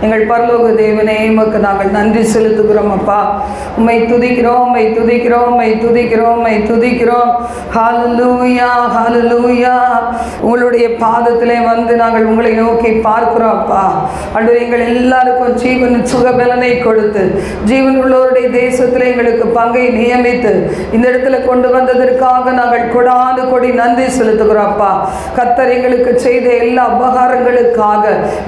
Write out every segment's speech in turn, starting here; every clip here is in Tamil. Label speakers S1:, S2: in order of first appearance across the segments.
S1: எங்கள் பரலோக தேவனே, உமக்கு நாங்கள் நன்றி செலுத்துகிறோம் அப்பா. உம்மை துதிக்கிறோம், உம்மை துதிக்கிறோம், உம்மை துதிக்கிறோம், உம்மை துதிக்கிறோம். ஹல்லேலூயா, ஹல்லேலூயா. உங்களுடைய பாதத்திலே வந்து நாங்கள் உங்களை நோக்கி பார்க்கிறோம் அப்பா. ஆண்டவரே, எங்கள் எல்லாருக்கும் ஜீவன் சுகபலனை கொடுத்து ஜீவன் உள்ளவருடைய தேசத்திலே எங்களுக்கு பங்கை நியமித்து இந்த இடத்துல கொண்டு வந்ததற்காக நாங்கள் கொடாது கொடி நன்றி செலுத்துகிறோம் அப்பா. கர்த்தர் எங்களுக்கு செய்த எல்லா உபகாரங்களுக்காக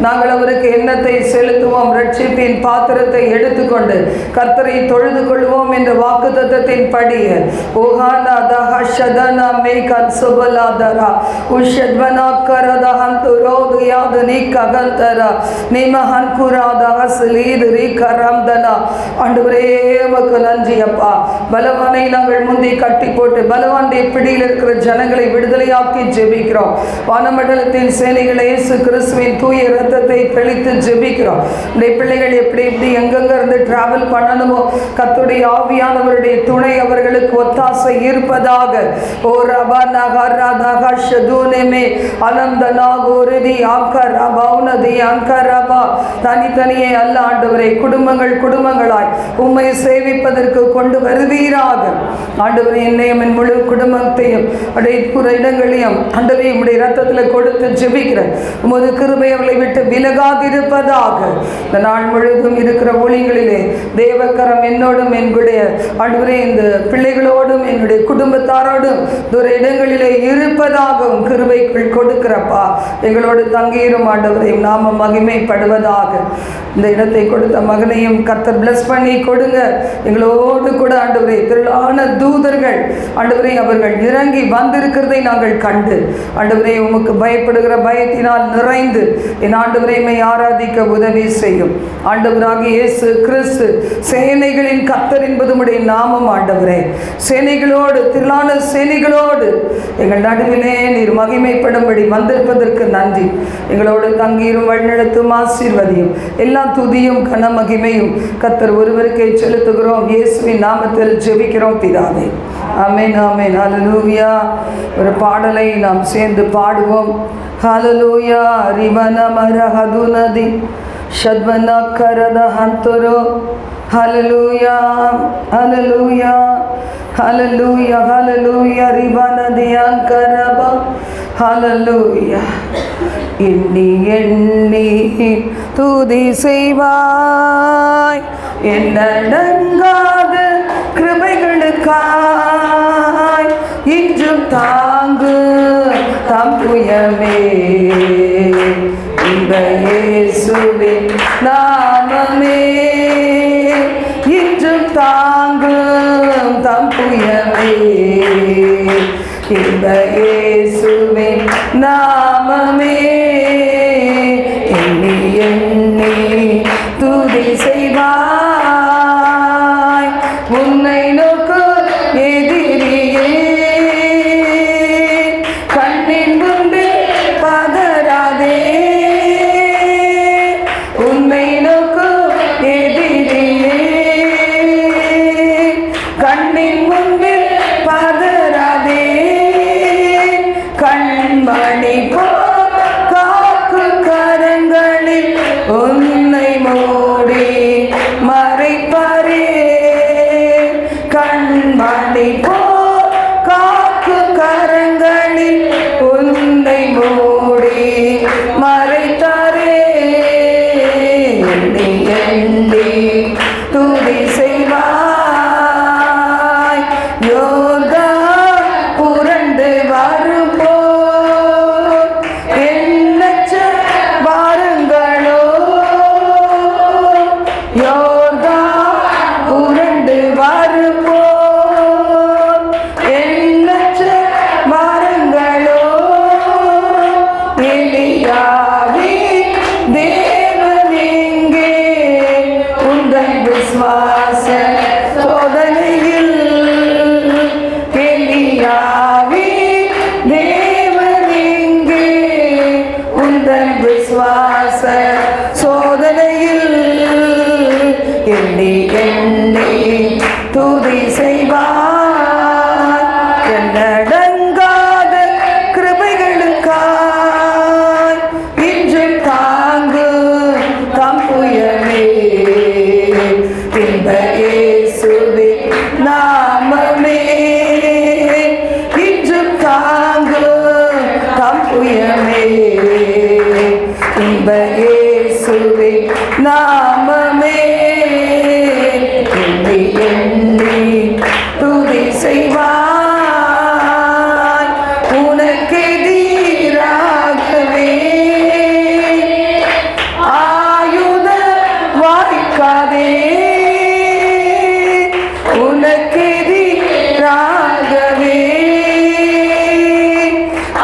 S1: நாங்கள் அவருக்கு எண்ணத்தை செலுத்துவோம். ரட்சிப்பின் பாத்திரத்தை எடுத்துக்கொண்டு கர்த்தரை தொழுது கொள்வோம் என்ற வாக்குத்தத்தத்தின் படி ஓஹானா தஹஷதனா மேகன் சுபலாதரா உஷத்வனா கரதஹந்துரோது யாதுனி ககந்தரா நிமஹன் குராதஹஸ்லீது ரிகரம்தனா. ஆண்டவரே, உமக்கு நன்றி அப்பா. பலவானை நாங்கள் முந்தி கட்டி போட்டு பலவானுடைய பிடியில் இருக்கிற ஜனங்களை விடுதலையாக்கி ஜெபிக்கிறோம். வானமண்டலத்தின் சேனைகளை இயேசு கிறிஸ்துவின் தூய இரத்தத்தை தெளித்து ஜெபிக்கிறோம். இந்த பிள்ளைகள் எப்படி எப்படி எங்கெங்க இருந்து டிராவல் பண்ணணுமோ கர்த்தருடைய ஆவியானவருடைய துணை அவர்களுக்கு ஒத்தாசை இருப்பதாக. ஓ ரபா நகரா தகஷதுனேமே அனந்தனா கோரிதி ஆங்கரா பௌனதி அங்கரபா. தனித்தனியே அல்ல ஆண்டவரே, குடும்பங்களாய் உம்மை சேவிப்பதற்கு கொண்டு வருவீராக. ஆண்டவரே, என்னையும் என் முழு குடும்பத்தையும் அடைப்புற இடங்களையும் ஆண்டவரே உம்முடைய இரத்தத்தில் கொடுத்து ஜெபிக்கிறேன். உமது கிருபை அவர்களை விட்டு விலகாதிருப்பதாக. இந்த நாள் முழுவதும் இருக்கிற ஊழியங்களிலே தேவக்கரம் என்னோடும் என்னுடைய ஆண்டவரே இந்த பிள்ளைகளோடும் என்னுடைய குடும்பத்தாரோடும் தூர இடங்களிலே இருப்பதாகவும் கிருபைக்குள் கொடுக்கிறப்பா. எங்களோடு தங்கியிரும் ஆண்டவரை நாம மகிமைப்படுவதாக. இந்த இடத்தை கொடுத்த மகனையும் கர்த்தர் பிளஸ் பண்ணி கொடுங்க. எங்களோடு கூட ஆண்டவரே திரளான தூதர்கள் ஆண்டவரே அவர்கள் இறங்கி வந்திருக்கிறதை நாங்கள் கண்டு ஆண்டவரே உமக்கு பயப்படுகிற பயத்தினால் நிறைந்து என் ஆண்டவரை ஆராதிக்க உதவி செய்யும். ஆண்டவராகிய இயேசு கிறிஸ்து சேனைகளின் கர்த்தர் என்பது உம்முடைய நாமம் ஆண்டவரே. சேனைகளோடு திரளான சேனைகளோடு எங்கள் நடுவிலே நீர் மகிமைப்படும்படி வந்திருப்பதற்கு நன்றி. எங்களோடு தங்கியிரும் வழிநடத்தும் ஆசீர்வதியும். எல்லா துதியும் கன மகிமையும் கர்த்தர் ஒருவருக்கே செலுத்துகிறோம். இயேசுவின் நாமத்தில் ஜெபிக்கிறோம் பிதாவே. ஆமென், ஆமென். ஹல்லேலூயா. ஒரு பாடலை நாம் சேர்ந்து பாடுவோம். ஹல்லேலூயா. ரிவன மரஹதுனதி ஷத்வன கரத ஹந்தரோ. ஹல்லேலூயா, ஹல்லேலூயா, ஹல்லேலூயா, ஹல்லேலூயா. ரிவனதி அங்கரபா. ஹல்லேலூயா. எண்ணி எண்ணி துதி செய்வாய் என்னடங்காத கிருபைகளுக்காய் இன்றும் தாங்கு தம் புயமே இந்த இயேசுவின் நாமமே. இன்றும் தாங்கும் தம் புயமே இந்த இயேசுவின் நாமமே. எண்ணி எண்ணி துதி செய்வாய் உன்னை நோக்கு எதிரியே கண்ணின் முன்பு பதறாதே. உன்னை நோக்கு எதிரியே கண்ணின் முன்பு பதறாதே. கண்மணி காக்கு கரங்களில் உன்னை மூடி மறைப்பாரே. கண்மணி காக்கு கரங்களில் உன்னை மூடி மறைத்தாரே. எண்ணி எண்ணி துதி செய்வாய் யோர்தான் புரண்டு வரும்போர் எண்ணற்ற வாருங்களோ. யோர்தான் புரண்டு வரும்போர் எண்ணற்ற வாருங்களோ. எலியாவே தேவன் எங்கே உந்தன் விசுவாச சோதனையில். எலியாவே தேவன் எங்கே உந்தன் விசுவாச சோதனையில். எண்ணி எண்ணி துதி செய்வார் என்னடங்காத கிருபைகளுக்காய் இன்றும் தாங்கு தம் புய நாமமே எண்ணி எண்ணி துதி செய்வாய். உனக்கு எதிராகவே ஆயுத வாய்க்காதே, உனக்கு எதிராகவே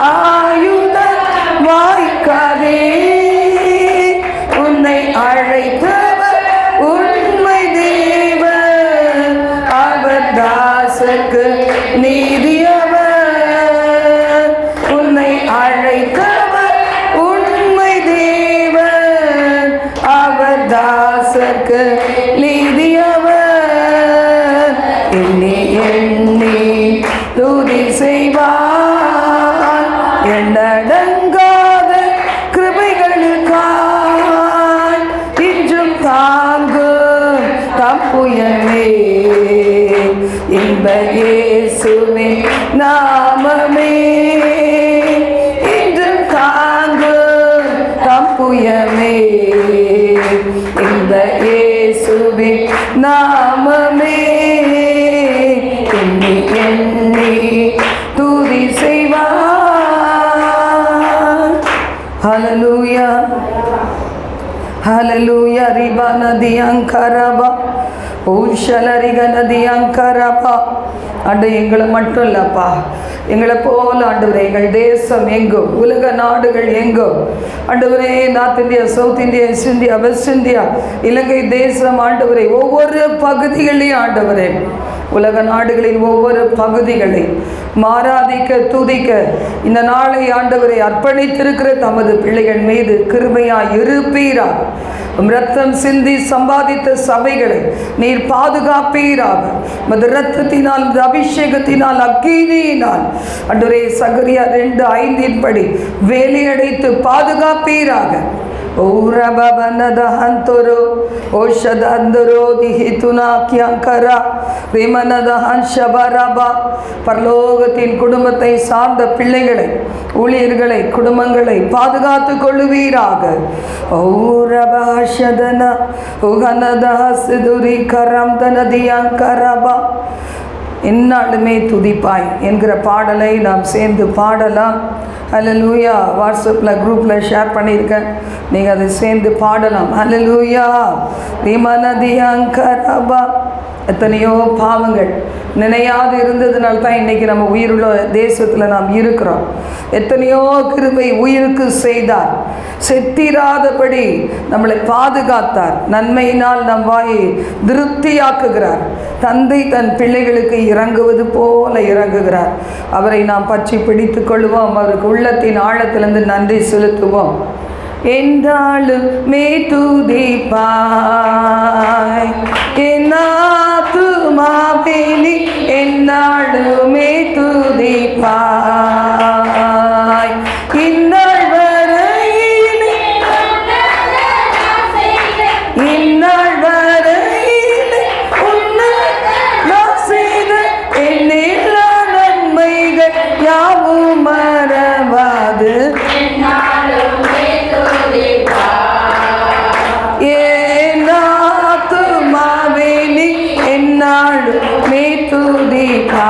S1: ஆயுத வாய்க்காதே. உன்னை அழைத்தவர் உண்மை தேவன், அவர் தாசருக்கு நீதியவர். உன்னை அழைத்தவர் உண்மை தேவன், அவர் தாசருக்கு நீதியவர். எண்ணி எண்ணி துதி செய்வார், எண்ணடங்காத கிருபைகளுக்காய் இன்றும் தாங்கும் தப்புயமே. இன்ப இயேசுவே நாமமே இன்றும் தாங்கும் தப்புயமே. இன்ப இயேசுவே நாமமே எண்ணி எண்ணி துதி செய்வார். ஹல்லேலூயா ஹல்லேலூயா. ரிபா நதி அங்கரபா ஊஷலரிக நதி அங்கரபா. ஆண்டு எங்களை மட்டும் இல்லப்பா, எங்களை போல ஆண்டவரே எங்கள் தேசம் எங்கோ, உலக நாடுகள் எங்கோ ஆண்டவரே, north India, south India, east India, west India, Ilangai தேசம் ஆண்டவரே, ஒவ்வொரு பகுதிகளையும் ஆண்டவரே, உலக நாடுகளின் ஒவ்வொரு பகுதிகளை மாராதிக்க துதிக்க இந்த நாளை ஆண்டவரை அர்ப்பணித்திருக்கிற தமது பிள்ளைகள் மீது கிருபையாய் இருப்பீராக. இரத்தம் சிந்தி சம்பாதித்த சபைகளை நீர் பாதுகாப்பீராக. மது இரத்தத்தினால், அபிஷேகத்தினால், அக்கினியினால் ஆண்டவரே சகரியா 2:5 படி வேலையடைத்து பாதுகாப்பீராக. ஓரபனதஹந்தரோ ஓஷதந்தரோ திஹிதுனாக்கியங்கரா விமனதஹன் ஷபரபா. பரலோகத்தின் குடும்பத்தை சார்ந்த பிள்ளைகளை, ஊழியர்களை, குடும்பங்களை பாதுகாத்து கொள்ளுவீராக. ஓரபாஷதன உகனதஹஸ்துரி கரம் தனதியங்கரபா. என்னாலுமே துதிப்பாய் என்கிற பாடலை நாம் சேர்ந்து பாடலாம். ஹல்லேலூயா. வாட்ஸ்அப்பில் குரூப்பில் ஷேர் பண்ணியிருக்கேன், நீங்கள் அதை சேர்ந்து பாடலாம். ஹல்லேலூயா. விமனதியங்கரபா. எத்தனையோ பாவங்கள் நினையாது இருந்ததுனால தான் இன்றைக்கி நம்ம உயிருள்ள தேசத்தில் நாம் இருக்கிறோம். எத்தனையோ கிருபை உயிருக்கு செய்தார், செத்திராதபடி நம்மளை பாதுகாத்தார், நன்மையினால் நம் வாயை திருப்தியாக்குகிறார். தந்தை தன் பிள்ளைகளுக்கு இறங்குவது போல இறங்குகிறார். அவரை நாம் பற்றி பிடித்து கொள்வோம், அவருக்கு உள்ளத்தின் ஆழத்திலிருந்து நன்றி செலுத்துவோம். என்றாலும் மே துதிப்பாய் என்னாத்துமாவேலி, என்னாலுமே துதிப்பாய். இந்நாள் வரையிலே, இந்நாள் வரையிலே நான் செய்த எண்ணில்லா நன்மைகள் யாவும் மறவாது ஏனாத்துமாவேலி, என்னாலுமே துதிப்பாய்.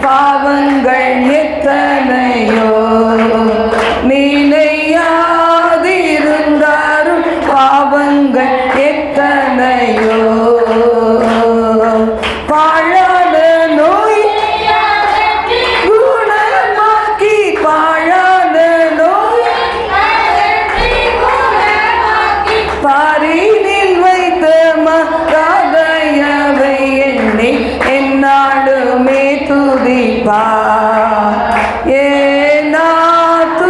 S1: பாவங்கள் எத்தனையோ நினையாதிருந்தாரும், பாவங்கள் எத்தனையோ பாழான நோய் குணமாக்கி, பாழான நோய் பாரினில் வைத்த மகாதயவை எண்ணி என்னாலுமே துதிப்பாய்.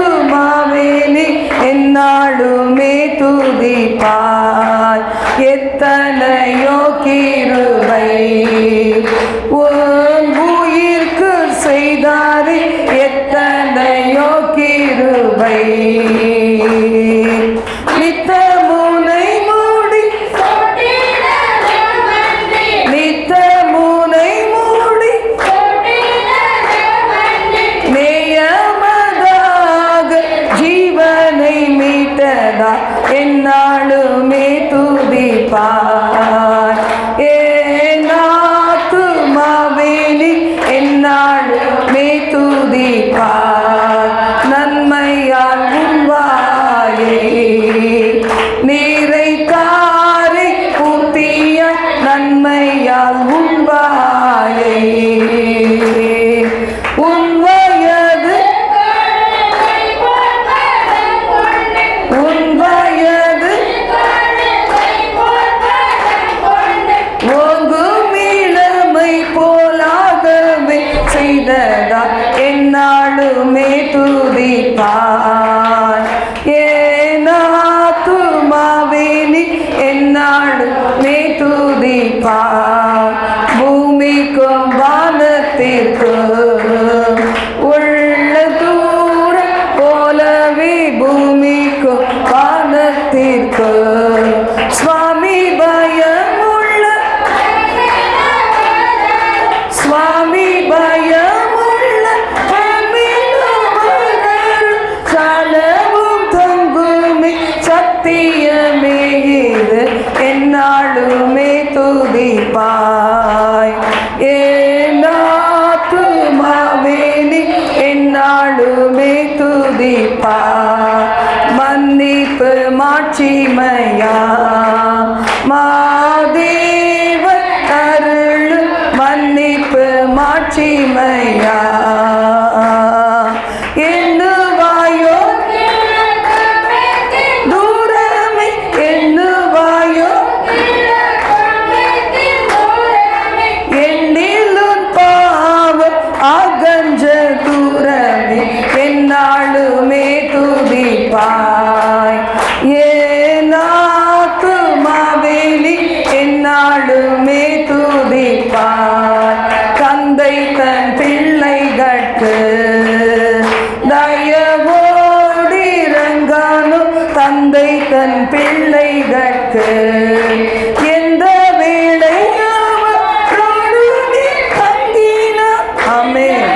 S1: ஏனாத்துமாவேலி, என்னாலுமே துதிப்பாய். எத்தனையோ கிருபை உன் உயிர்க்கு செய்தாரே, எத்தனையோ கிருபை. நித்தமுனை மூடி, நித்தமுனை மூடி நேயமதாக ஜீவனை மீட்டதா என்னாலுமே துதிப்பாய். என் ஆத்துமாவே நீ என்னாலுமே துதிப்பாய். பூமிக்கும் வானத்திற்கும் உள்ள தூரம் போலவே பூமிக்கும் வானத்திற்கும் சுவாமி பயமுள்ள சுவாமி பயமுள்ள சலவும் தங்குமே சத்தியமே இது என்னாலுமே துதிப்பாய். என் ஆத்துமாவே நீ என்னாலுமே துதிப்பாய். மன்னிப்பு மாட்சிமையா மாதேவ அருள் மன்னிப்பு மாட்சிமையா எண்ணுவாயோ தூரமே எண்ணுவாயோ எண்ணிலும் பாவம் அகன்ற தூரமே என்னாலுமே துதிப்பாய். என் ஆத்துமாவே நீ என்னாலுமே துதிப்பாய். தந்தை தன் பிள்ளைகட்கு தயவோடு இறங்கானும் தந்தை தன் பிள்ளைகட்கு எந்த வேளையாவரோடு நீ தங்கினார். ஆமென்.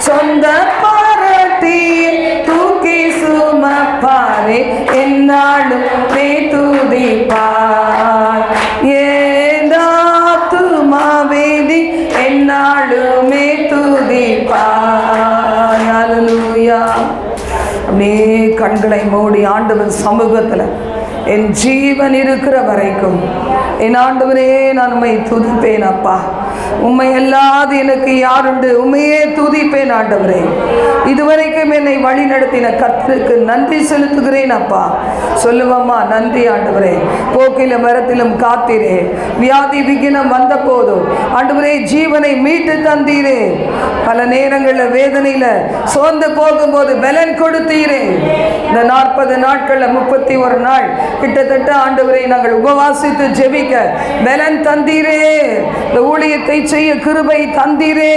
S1: சொந்த பாராட்டியை தூக்கி சுமப்பாரே என்னாலும் துதிப்பாய். என் ஆத்துமாவே நீ என்னாலுமே துதிப்பாய். ஹல்லேலூயா. அப்படியே கண்களை மூடி ஆண்டவர் சமூகத்தில் என் ஜீவன் இருக்கிற வரைக்கும் என் ஆண்டவரே நான் உம்மை துதிப்பேன் அப்பா. உம்மை அல்லாது எனக்கு யாருண்டு? உம்மையே துதிப்பேன் ஆண்டவரே. இதுவரைக்கும் என்னை வழி நடத்தின கர்த்தருக்கு நன்றி செலுத்துகிறேன் அப்பா. சொல்லுவம்மா, நன்றி ஆண்டவரே. போக்கிலும் மரத்திலும் காத்தீரே, வியாதி விகினம் வந்த போதும் ஆண்டவரே ஜீவனை மீட்டு தந்தீரே. பல நேரங்களில் வேதனையில் சோர்ந்து போகும்போது பலன் கொடுத்தீரே. இந்த 40 நாட்களில் 31 நாள் கிட்டத்தட்ட ஆண்டவரை நாங்கள் உபவாசித்து ஜெபிக்க பலன் தந்தீரே. இந்த ஊழியத்தை செய்ய கிருபை தந்தீரே.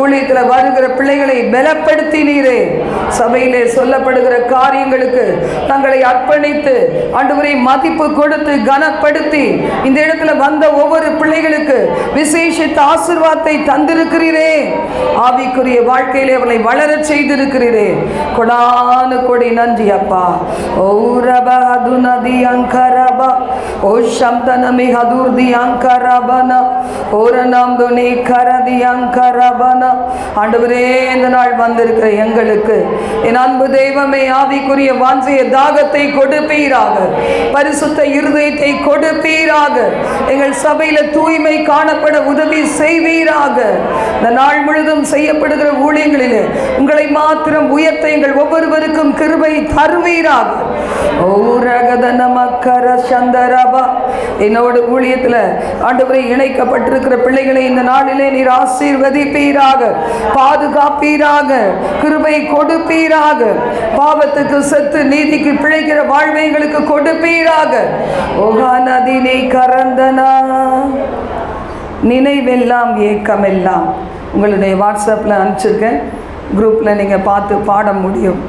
S1: ஊழியத்தில் வருகிற பிள்ளைகளை பலப்படுத்தினீரே. சபையிலே சொல்லப்படுகிற காரியங்களுக்கு தங்களை அர்ப்பணித்து ஆண்டவரை மதிப்பு கொடுத்து கனப்படுத்தி இந்த இடத்துல வந்த ஒவ்வொரு பிள்ளைகளுக்கு விசேஷித்த ஆசீர்வாதத்தை தந்திருக்கிறீரே. ஆவிக்குரிய வாழ்க்கையிலே அவளை வளர செய்திருக்கிறீரே. கொடானு கொடி நன்றி அப்பா. ஓ ரபா நதி அங்கரபா ஓ சம்தனமி ஹதுர்தி அங்கரபன ஓரநாம் துணி கரதி அங்கரபன. ஆண்டவரே, இந்த நாள் வந்திருக்கிற எங்களுக்கு என் அன்பு தெய்வமே ஆவிக்குரிய வாஞ்சைய தாகத்தை கொடுப்பீராக. பரிசுத்த இருதயத்தை கொடுப்பீராக. எங்கள் சபையில தூய்மை காணப்பட உதவி செய்வீராக. இந்த நாள் முழுதும் செய்யப்படுகிற ஊழியங்களிலே உங்களை மாத்திரம் உயர்த்த எங்கள் ஒவ்வொருவருக்கும் கிருபை தருவீராக. என்னோட ஊழியத்தில் ஆண்டவரை இணைக்கப்பட்டிருக்கிற பிள்ளைகளை இந்த நாளிலே நீர் ஆசீர்வதிப்பீராக, பாதுகாப்பீராக, கிருபை கொடுப்பீராக. பாவத்துக்கு செத்து நீதிக்கு பிழைக்கிற வாழ்வைகளுக்கு கொடுப்பீராக. ஓகா நதினை கரந்தனா நினைவெல்லாம் ஏக்கமெல்லாம் உங்களுடைய வாட்ஸ்அப்பில் அனுப்பிச்சிருக்கேன். குரூப்பில் நீங்கள் பார்த்து பாட முடியும்.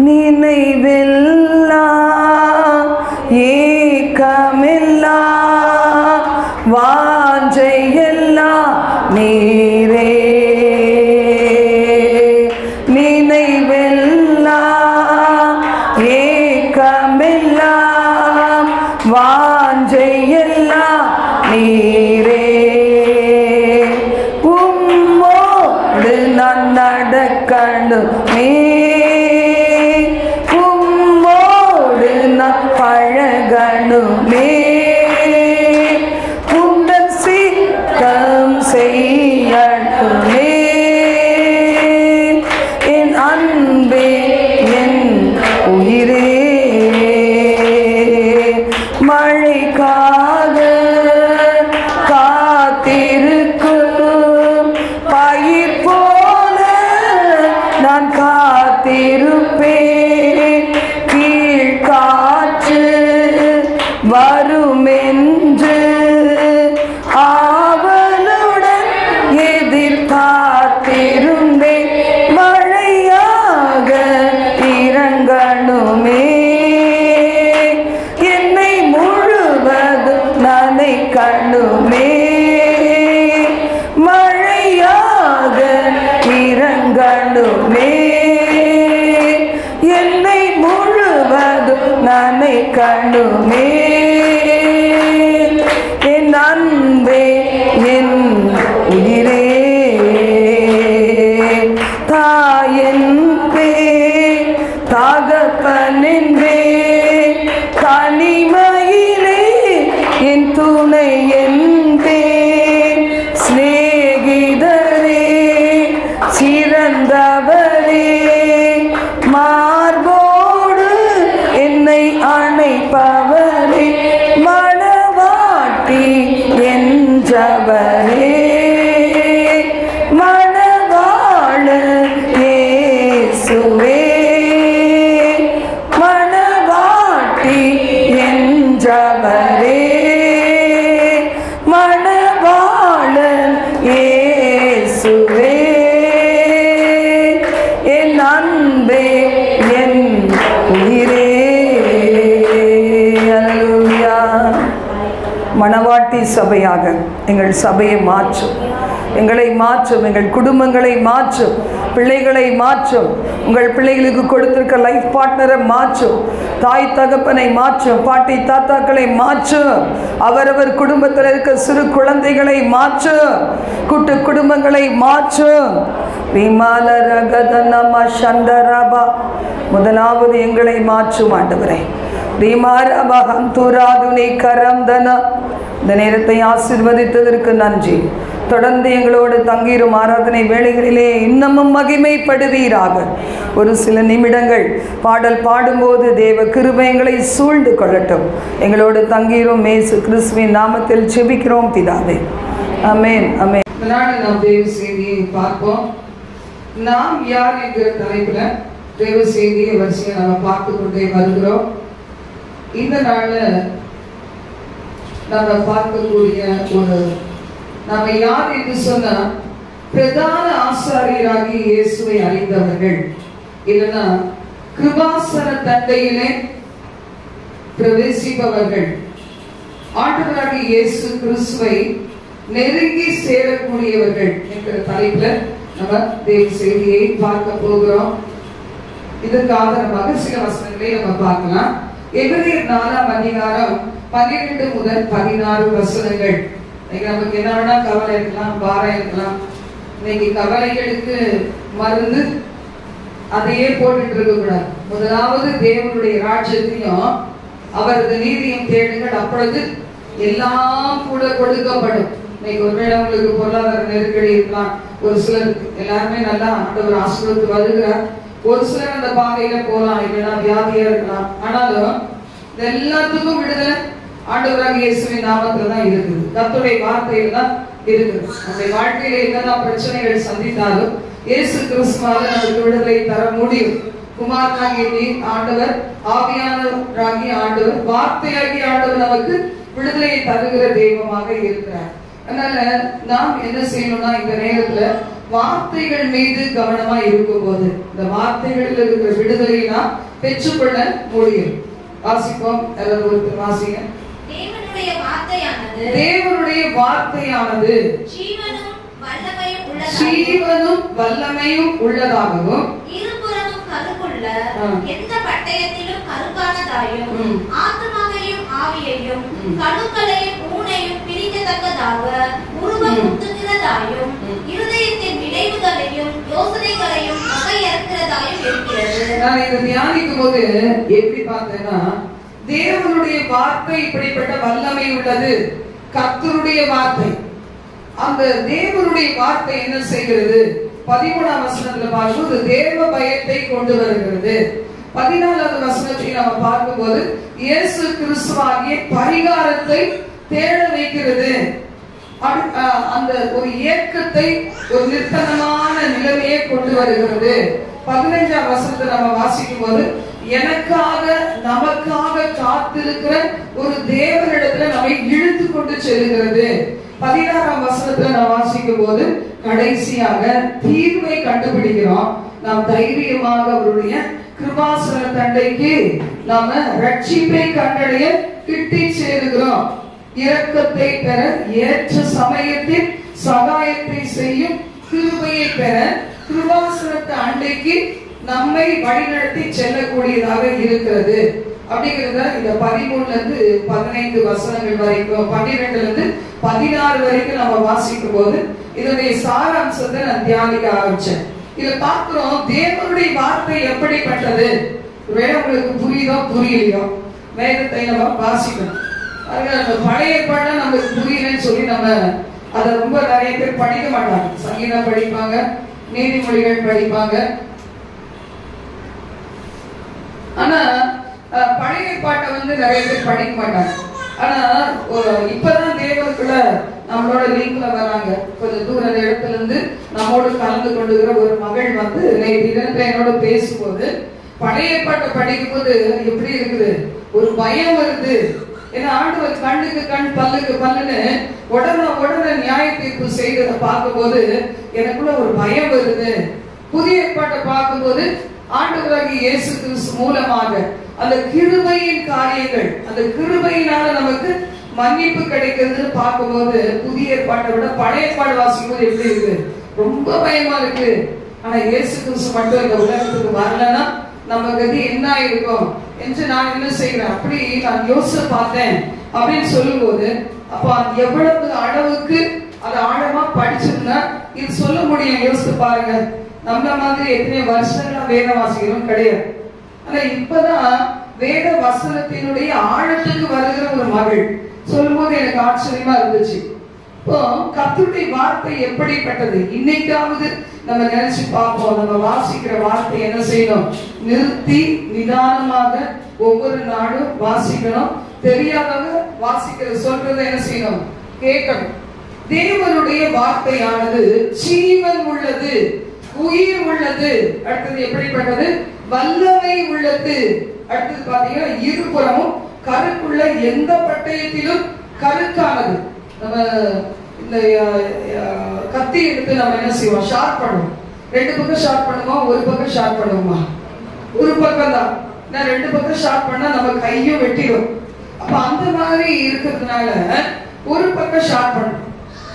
S1: நினைவெல்லாம் ஏக்கமெல்லாம் வாஞ்சையெல்லாம் நீரே. நினைவெல்லாம் ஏக்கமெல்லாம் வாஞ்சையெல்லாம் நீரே. உம்மோடு நான் நடக்கணுமே, பழகணுமே, உந்தன் சீக்கம் செய்யணுமே. என் அன்பே என் உயிரே, மழைக்காக காத்திருக்கும் நான் காத்திருப்பேன். கீழ்காற்று வருமென்று ஆவலுடன் எதிர்பார்த்திருந்தேன். மழையாக இறங்கணுமே, என்னை முழுவதும் நனைக்கணுமே. மழையாக இறங்கணுமே, என்னை முழுவதும் நனைக்கணுமே. என் அன்பே, என் உயிரே, தாயன்பே, தகப்பனென்பே, தனிமையிலே என் துணை என்பே. சிநேகிதரே, சிறந்தவரே, மார்போடு என்னை அணைப்பவரே, மணவாட்டி என்றவரே, மணவாளர் இயேசுவே, மணவாட்டி என்றவரே, மணவாளர் இயேசுவே. என் அன்பே, என் உயிரே. அல்லேலூயா. மணவாட்டி சபையாக எங்கள் சபையை மாற்றும், எங்களை மாற்றும், எங்கள் குடும்பங்களை மாற்றும், பிள்ளைகளை மாற்றும், உங்கள் பிள்ளைகளுக்கு கொடுத்திருக்க லைஃப் பார்ட்னரை மாற்றும், தாய் தகப்பனை மாற்றும், பாட்டி தாத்தாக்களை மாற்றும், அவரவர் குடும்பத்தில் இருக்க சிறு குழந்தைகளை மாற்றும், கூட்டு குடும்பங்களை மாற்றும். விமால ரகதனம சந்தரபா, முதலாவது எங்களை மாற்றும் ஆண்டவரே. ரீமாரபா ஹந்துராதுனி கரம்தன, இந்த நேரத்தை ஆசீர்வதித்ததற்கு நன்றி. தொடர்ந்து எங்களோடு தங்கிரும் ஆராதனை வேளைகளிலே இன்னமும் மகிமைப்படுவீராக. ஒரு சில நிமிடங்கள் பாடல் பாடும்போது தேவ கிருபை எங்களை சூழ்ந்து கொள்ளட்டும். எங்களோடு தங்கிரும் இயேசு கிறிஸ்துவின் நாமத்தில் செபிக்கிறோம் பிதாவே, ஆமென், ஆமென். நாம் தேவ செய்தியை பார்ப்போம். நாம் யார் என்கிற தலைப்புல தேவ செய்தியை வரிசையை நம்ம பார்த்து கொண்டே வருகிறோம். இந்த நாள்ல நம்ம பார்க்கக்கூடிய ஒரு நாம யார் என்று சொன்னா, பிரதான ஆசாரியராகி இயேசுவை அறிந்தவர்கள், இல்லைன்னா கிருபாசன தண்டையிலே பிரவேசிப்பவர்கள், ஆண்டவராகி இயேசு கிறிஸ்துவை நெருங்கி சேரக்கூடியவர்கள் என்கிற தலைப்புல நம்ம தேவ செய்தியை பார்க்க போகிறோம். இதற்கு ஆதாரமாக சில வசனங்களை நம்ம பார்க்கலாம். எபிரேயர் 4ஆம் அதிகாரம் 12 முதல் 16 வசனங்கள். நமக்கு என்ன வேணா கவலை இருக்கலாம், பாரம் இருக்கலாம். இன்னைக்கு கவலைகளுக்கு மருந்து அதையே போட்டுட்டு இருக்க கூடாது. முதலாவது தேவனுடைய ராஜ்யத்தையும் அவரது நீதியும் தேடுங்கள், அப்பொழுது எல்லாம் கூட கொடுக்கப்படும். இன்னைக்கு ஒருவேளை உங்களுக்கு பொருளாதார நெருக்கடி இருக்கலாம், ஒரு சிலருக்கு, எல்லாருமே நல்லா ஆண்டவர் ஆசீர்வதித்து வருகிறார். ஒரு சிலர் அந்த பாதையில போலாம், இல்லைன்னா வியாதியா இருக்கலாம். ஆனாலும் எல்லாத்துக்கும் விடுதலை ஆண்டவராக இயேசுவின் நாமத்துல தான் இருக்குது, கர்த்தருடைய வார்த்தையில தான் இருக்குது. நம்முடைய வாழ்க்கையில என்னதான் பிரச்சனைகள் சந்தித்தாலும் இயேசு கிறிஸ்துவால நமக்கு விடுதலை தர முடியும். குமாரனாகிய ஆண்டவர், ஆவியானவராகிய ஆண்டவர், வார்த்தையாகிய ஆண்டவர் நமக்கு விடுதலையை தருகிற தெய்வமாக இருக்கிறார். அதனால நாம் என்ன செய்யணும்னா, இந்த நேரத்துல வார்த்தைகள் மீது கவனமா இருக்கும் போது இந்த வார்த்தைகளில் இருக்கிற விடுதலையை நாம் பெற்றுக்கொள்ள முடியும். வாசிப்போம், ஒருத்தர் வாசிங்க. தேவனுடைய வார்த்தையானது ஜீவனும் வல்லமையும் உள்ளதாகவும் இருபுறமும் கருக்குள்ள எந்த பட்டயத்திலும் கருக்கானதாயும் ஆத்மாவையும் ஆவியையும் கணுக்களையும் ஊனையும் பிரிக்கத்தக்கதாக உருவம் முத்துகிறதாயும் இருதயத்தின் விளைவுகளையும் யோசனைகளையும் வகையறுக்கிறதாயும் இருக்கிறது. நான் இதை தியானிக்கும் போது எப்படி பார்த்தேன்னா, தேவனுடைய வார்த்தை இப்படிப்பட்ட வல்லமை உள்ளது. கர்த்தருடைய வார்த்தை, அந்த தேவனுடைய வார்த்தை என்ன செய்கிறது? 13ஆம் வசனத்துல பார்க்கும்போது தேவ பயத்தை கொண்டு வருகிறது. 14வது வசனத்தை நம்ம பார்க்கும்போது இயேசு கிறிஸ்துவாகிய பரிகாரத்தை தேட வைக்கிறது. அந்த ஒரு இயக்கத்தை, ஒரு நிர்பந்தமான நிலைமையை கொண்டு வருகிறது. 15ஆம் வசனத்தை நம்ம வாசிக்கும் போது, எனக்காக நமக்காக காத்திருக்கிற ஒரு தேவனிடத்துல நம்மை இழுத்து கொண்டு செல்கிறது. 16ஆம் வசனத்துல நாம் வாசிக்கும் போது கடைசியாக தீர்வை கண்டுபிடிக்கிறோம். நாம் தைரியமாக அவருடைய கிருபாசன தண்டைக்கு நாம ரட்சிப்பை கண்டடைய கிட்டி சேருகிறோம். இரக்கத்தை பெற ஏற்ற சமயத்தில் சகாயத்தை செய்யும் கிருபையை பெற கிருபாசனத்தை அண்டைக்கு நம்மை வழிநடத்தி செல்லக்கூடியதாக இருக்கிறது. அப்படிங்கிறத இந்த 13ல இருந்து 15 வசனங்கள் வரைக்கும், 12ல இருந்து 16 வரைக்கும் நம்ம வாசிக்கும் போது இதனுடைய சாராம்சத்தை நான் தியானிக்க ஆரம்பிச்சேன். இதை பார்க்கிறோம், தேவனுடைய வார்த்தை எப்படிப்பட்டது. வேற உங்களுக்கு புரியுதோ புரியலையோ, வேதத்தை நம்ம வாசிக்கணும். அந்த பழைய ஏற்பாடு நமக்கு புரியலன்னு சொல்லி நம்ம அதை ரொம்ப நிறைய பேர் படிக்க மாட்டாங்க. சங்கீதம் படிப்பாங்க, நீதிமொழிகள் படிப்பாங்க. ஆனா பழைய ஏற்பாட்டை நிறைய பேர் படிக்க மாட்டாங்க. ஆனா இப்பதான் தேவனுக்குள்ள நம்மளோட லிங்க்ல வராங்க. கொஞ்சம் தூர இடத்துல இருந்து நம்மோடு கலந்து கொண்டுகிற ஒரு மகள் நேற்று என்னோட பேசும்போது பழைய ஏற்பாட்டை படிக்கும் போது எப்படி இருக்குது, ஒரு பயம் வருது. ஏன்னா ஆண்டவர் கண்ணுக்கு கண் பல்லுக்கு பல்லுன்னு உடனே நியாய தீர்ப்பு செய்ததை பார்க்கும் போது எனக்குள்ள ஒரு பயம் வருது. புதிய ஏற்பாட்டை பார்க்கும் போது ஆண்டவராகிய இயேசு கிறிஸ்து மூலமாக அந்த கிருபையின் காரியங்கள், அந்த கிருபையினால நமக்கு மன்னிப்பு கிடைக்கிறது பார்க்கும்போது புதிய ஏற்பாட்டை விட பழைய ஏற்பாடு வாசிக்கும் போது எப்படி இருக்கு, ரொம்ப பயமா இருக்கு. ஆனா இயேசு கிறிஸ்து மட்டும் இந்த உலகத்துக்கு வரலன்னா நம்ம கதி என்ன இருக்கும் என்று நான் என்ன செய்கிறேன், அப்படி நான் யோசிச்சு பார்த்தேன் அப்படின்னு சொல்லும் போது, அப்ப எவ்வளவு அளவுக்கு அதை ஆழமா படிச்சிருந்தா இது சொல்ல முடியும். யோசித்து பாருங்க, நம்மள மாதிரி எத்தனை வருஷங்களா வேத வாசிக்கிறோம் கிடையாது. ஆனா இப்பதான் வேத வசனத்தினுடைய ஆழத்துக்கு வருகிற ஒரு மகள் சொல்லும் போது எனக்கு ஆச்சரியமா இருந்துச்சு. இப்போ கர்த்தருடைய வார்த்தை எப்படிப்பட்டது, இன்னைக்காவது நம்ம நினைச்சு பார்ப்போம். நம்ம வாசிக்கிற வார்த்தை என்ன செய்யணும், நிறுத்தி நிதானமாக ஒவ்வொரு நாளும் வாசிக்கணும். தெரியாதவங்க வாசிக்கிற சொல்றதை என்ன செய்யணும், கேட்கணும். தேவனுடைய வார்த்தையானது ஜீவன் உள்ளது, உயிர் உள்ளது. அடுத்தது எப்படிப்பட்டது, வல்லமை உள்ளது. அடுத்தது பாத்தீங்கன்னா இருபுறமும் கருக்குள்ள எந்த பட்டயத்திலும் கருக்கானது. நம்ம இந்த கத்தி எடுத்து நம்ம என்ன செய்வோம், ஷார்ப் பண்ணுவோம். 2 பக்கம் ஷார்ப் பண்ணுவோம், ஒரு பக்கம் ஷார்ப் பண்ணுவோமா, ஒரு பக்கம் தான். நான் 2 பக்கம் ஷார்ப் பண்ணா நம்ம கையும் வெட்டிடும். அப்ப அந்த மாதிரி இருக்கிறதுனால ஒரு பக்கம் ஷார்ப் பண்ணும்.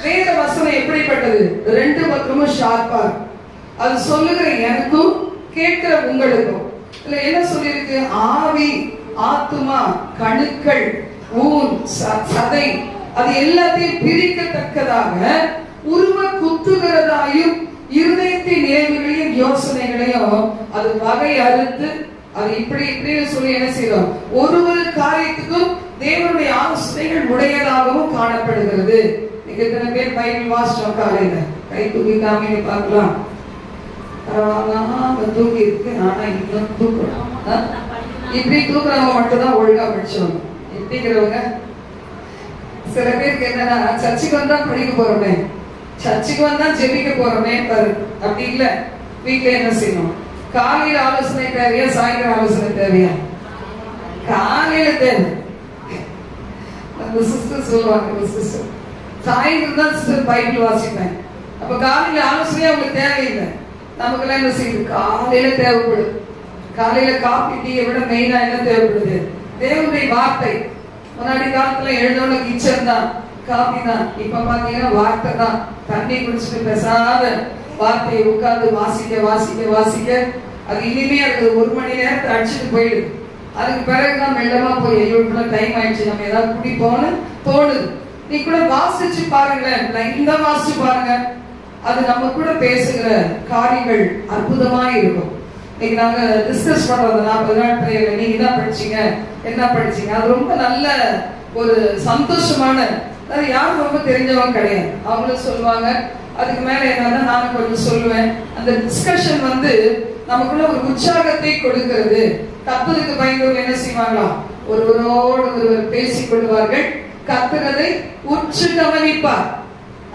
S1: வேத வசனம் எப்படிப்பட்டது, 2 பக்கமும் ஷார்ப்பா. அது சொல்லுகிற எனக்கும் கேட்கிற உங்களுக்கும் இல்ல என்ன சொல்லிருக்கு, ஆவி ஆத்துமா கணுக்கள் ஊன் சதை அது எல்லாத்தையும் பிரிக்கத்தக்கதாக உருவ குத்துகிறதாயும் இருதயத்தின் நினைவுகளையும் யோசனைகளையும் அது வகை அறுத்து அது இப்படி இப்படின்னு சொல்லி என்ன செய்யறோம், ஒரு காரியத்துக்கும் தேவனுடைய ஆலோசனைகள் உடையதாகவும் காணப்படுகிறது. நீங்க எத்தனை பேர் பைபிள் வாசிச்சோம் காலையில, கை தூக்கி காமிங்க பார்க்கலாம். தூக்கி இருக்கு, ஆனா இன்னும் தூக்குறோம். இப்படி தூக்குறவங்க மட்டும்தான் ஒழுங்கா படிச்சவங்க. எப்படிங்கிறவங்க சில பேருக்கு என்னன்னா, சர்ச்சுக்கு வந்தா படிக்க போறோமே, சர்ச்சுக்கு வந்தா ஜெபிக்க போறோமே பாரு. அப்படி இல்ல, வீட்டுல என்ன செய்யணும், காலையில ஆலோசனை தேவையா, சாயங்கால ஆலோசனை தேவையா? காலையில தேவை. சிஸ்டர் சொல்லுவாங்க, சிஸ்டர் சாயங்காலம் தான் சிஸ்டர் பைபிள் வாசிப்பேன். அப்ப காலையில ஆலோசனையா அவங்களுக்கு தேவையில்லை. நமக்கெல்லாம் என்ன செய்யுது, காலையில தேவைப்படுது. காலையில காபி டீயை விட மெயினா என்ன தேவைப்படுது, தேவனுடைய வார்த்தை. முன்னாடி காலத்துல எழுதோட கிச்சன் தான், காபி தான். இப்ப பாத்தீங்கன்னா வார்த்தை தான். தண்ணி குடிச்சிட்டு பேசாத வார்த்தையை உட்கார்ந்து வாசிக்க வாசிக்க வாசிக்க அது இனிமையா இருக்குது. 1 மணி நேரத்தை அடிச்சுட்டு போயிடுது. அதுக்கு பிறகுதான் மெல்லமா போய் ஐயோக்குள்ள டைம் ஆயிடுச்சு, நம்ம ஏதாவது குடிப்போம்னு தோணுது. நீ கூட வாசிச்சு பாருங்களேன், இந்த வாசிச்சு பாருங்க, அது நம்ம கூட பேசுகிற காரியங்கள் அற்புதமா இருக்கும். இன்னைக்கு நாங்க டிஸ்கஸ் பண்றது 40 நாள் பிரேயர்ல நீங்க என்ன படிச்சீங்க, என்ன படிச்சீங்க, அது ரொம்ப நல்ல ஒரு சந்தோஷமான. யாரும் ரொம்ப தெரிஞ்சவங்க கிடையாது, அவங்களும் சொல்லுவாங்க. அதுக்கு மேல என்னன்னா நானும் கொஞ்சம் சொல்லுவேன். அந்த டிஸ்கஷன் நமக்குள்ள ஒரு உற்சாகத்தை கொடுக்கிறது. கர்த்தருக்கு பயந்தவர்கள் என்ன செய்வாங்களா, ஒருவரோடு ஒருவர் பேசிக் கொள்வார்கள், கர்த்தரை உற்று கவனிப்பார்.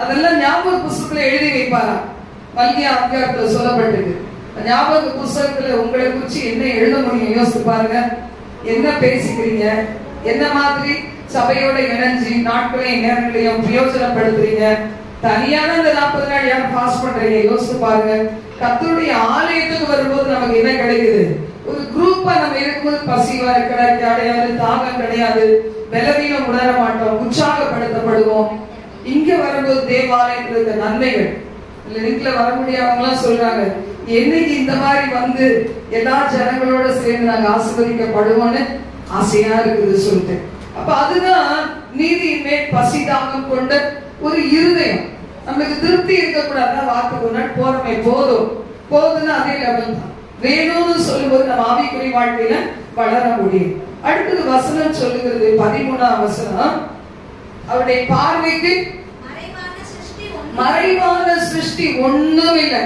S1: அதெல்லாம் ஞாபக புஸ்தகத்துல எழுதி வைப்பாரா. மல்கியா அதிகாரத்துல சொல்லப்பட்டிருக்கு. ஞாபக புஸ்தகத்துல உங்களை குறிச்சு என்ன எழுத முடியும்? யோசித்து பாருங்க. என்ன பேசிக்கிறீங்க, என்ன மாதிரி சபையோட இணைஞ்சு நாட்களையும் நேரங்களையும் பிரயோஜனப்படுத்துறீங்க. தனியான இந்த 40 நாள் யார் பாஸ் பண்றீங்க? யோசித்து பாருங்க. கர்த்தருடைய ஆலயத்துக்கு வரும்போது நமக்கு என்ன கிடைக்குது? ஒரு குரூப்பா நம்ம இருக்கும்போது பசிவா கிடையாது, தாகம் கிடையாது, பலவீனம் உணர மாட்டோம், உற்சாகப்படுத்தப்படுவோம். இங்க வரும்போது தேவாலயத்துல இருக்க நன்மைகள் லிங்க்ல வர முடியாதவங்களாம் சொல்றாங்க, என்னைக்கு இந்த மாதிரி வந்து எல்லா ஜனங்களோட சேர்ந்து நாங்க ஆசீர்வதிக்கப்படுவோம்னு ஆசையா இருக்குது சொல்லிட்டு. அப்ப அதுதான் நீதியின் மேல் பசி தாகம் கொண்ட ஒரு இருதயம். நம்மளுக்கு திருப்தி இருக்கக்கூடாது. வார்த்தைக்கு முன்னாடி போறமே போதும் போதுன்னு அதே லெவல் தான். வேணும்னு சொல்லும்போது நம்ம ஆவிக்குரிய வாழ்க்கையில வளர முடியும். அடுத்தது வசனம் சொல்லுகிறது 13ஆம் வசனம், அவருடைய பார்வைக்கு மறைவான சிருஷ்டி ஒண்ணும் இல்லை,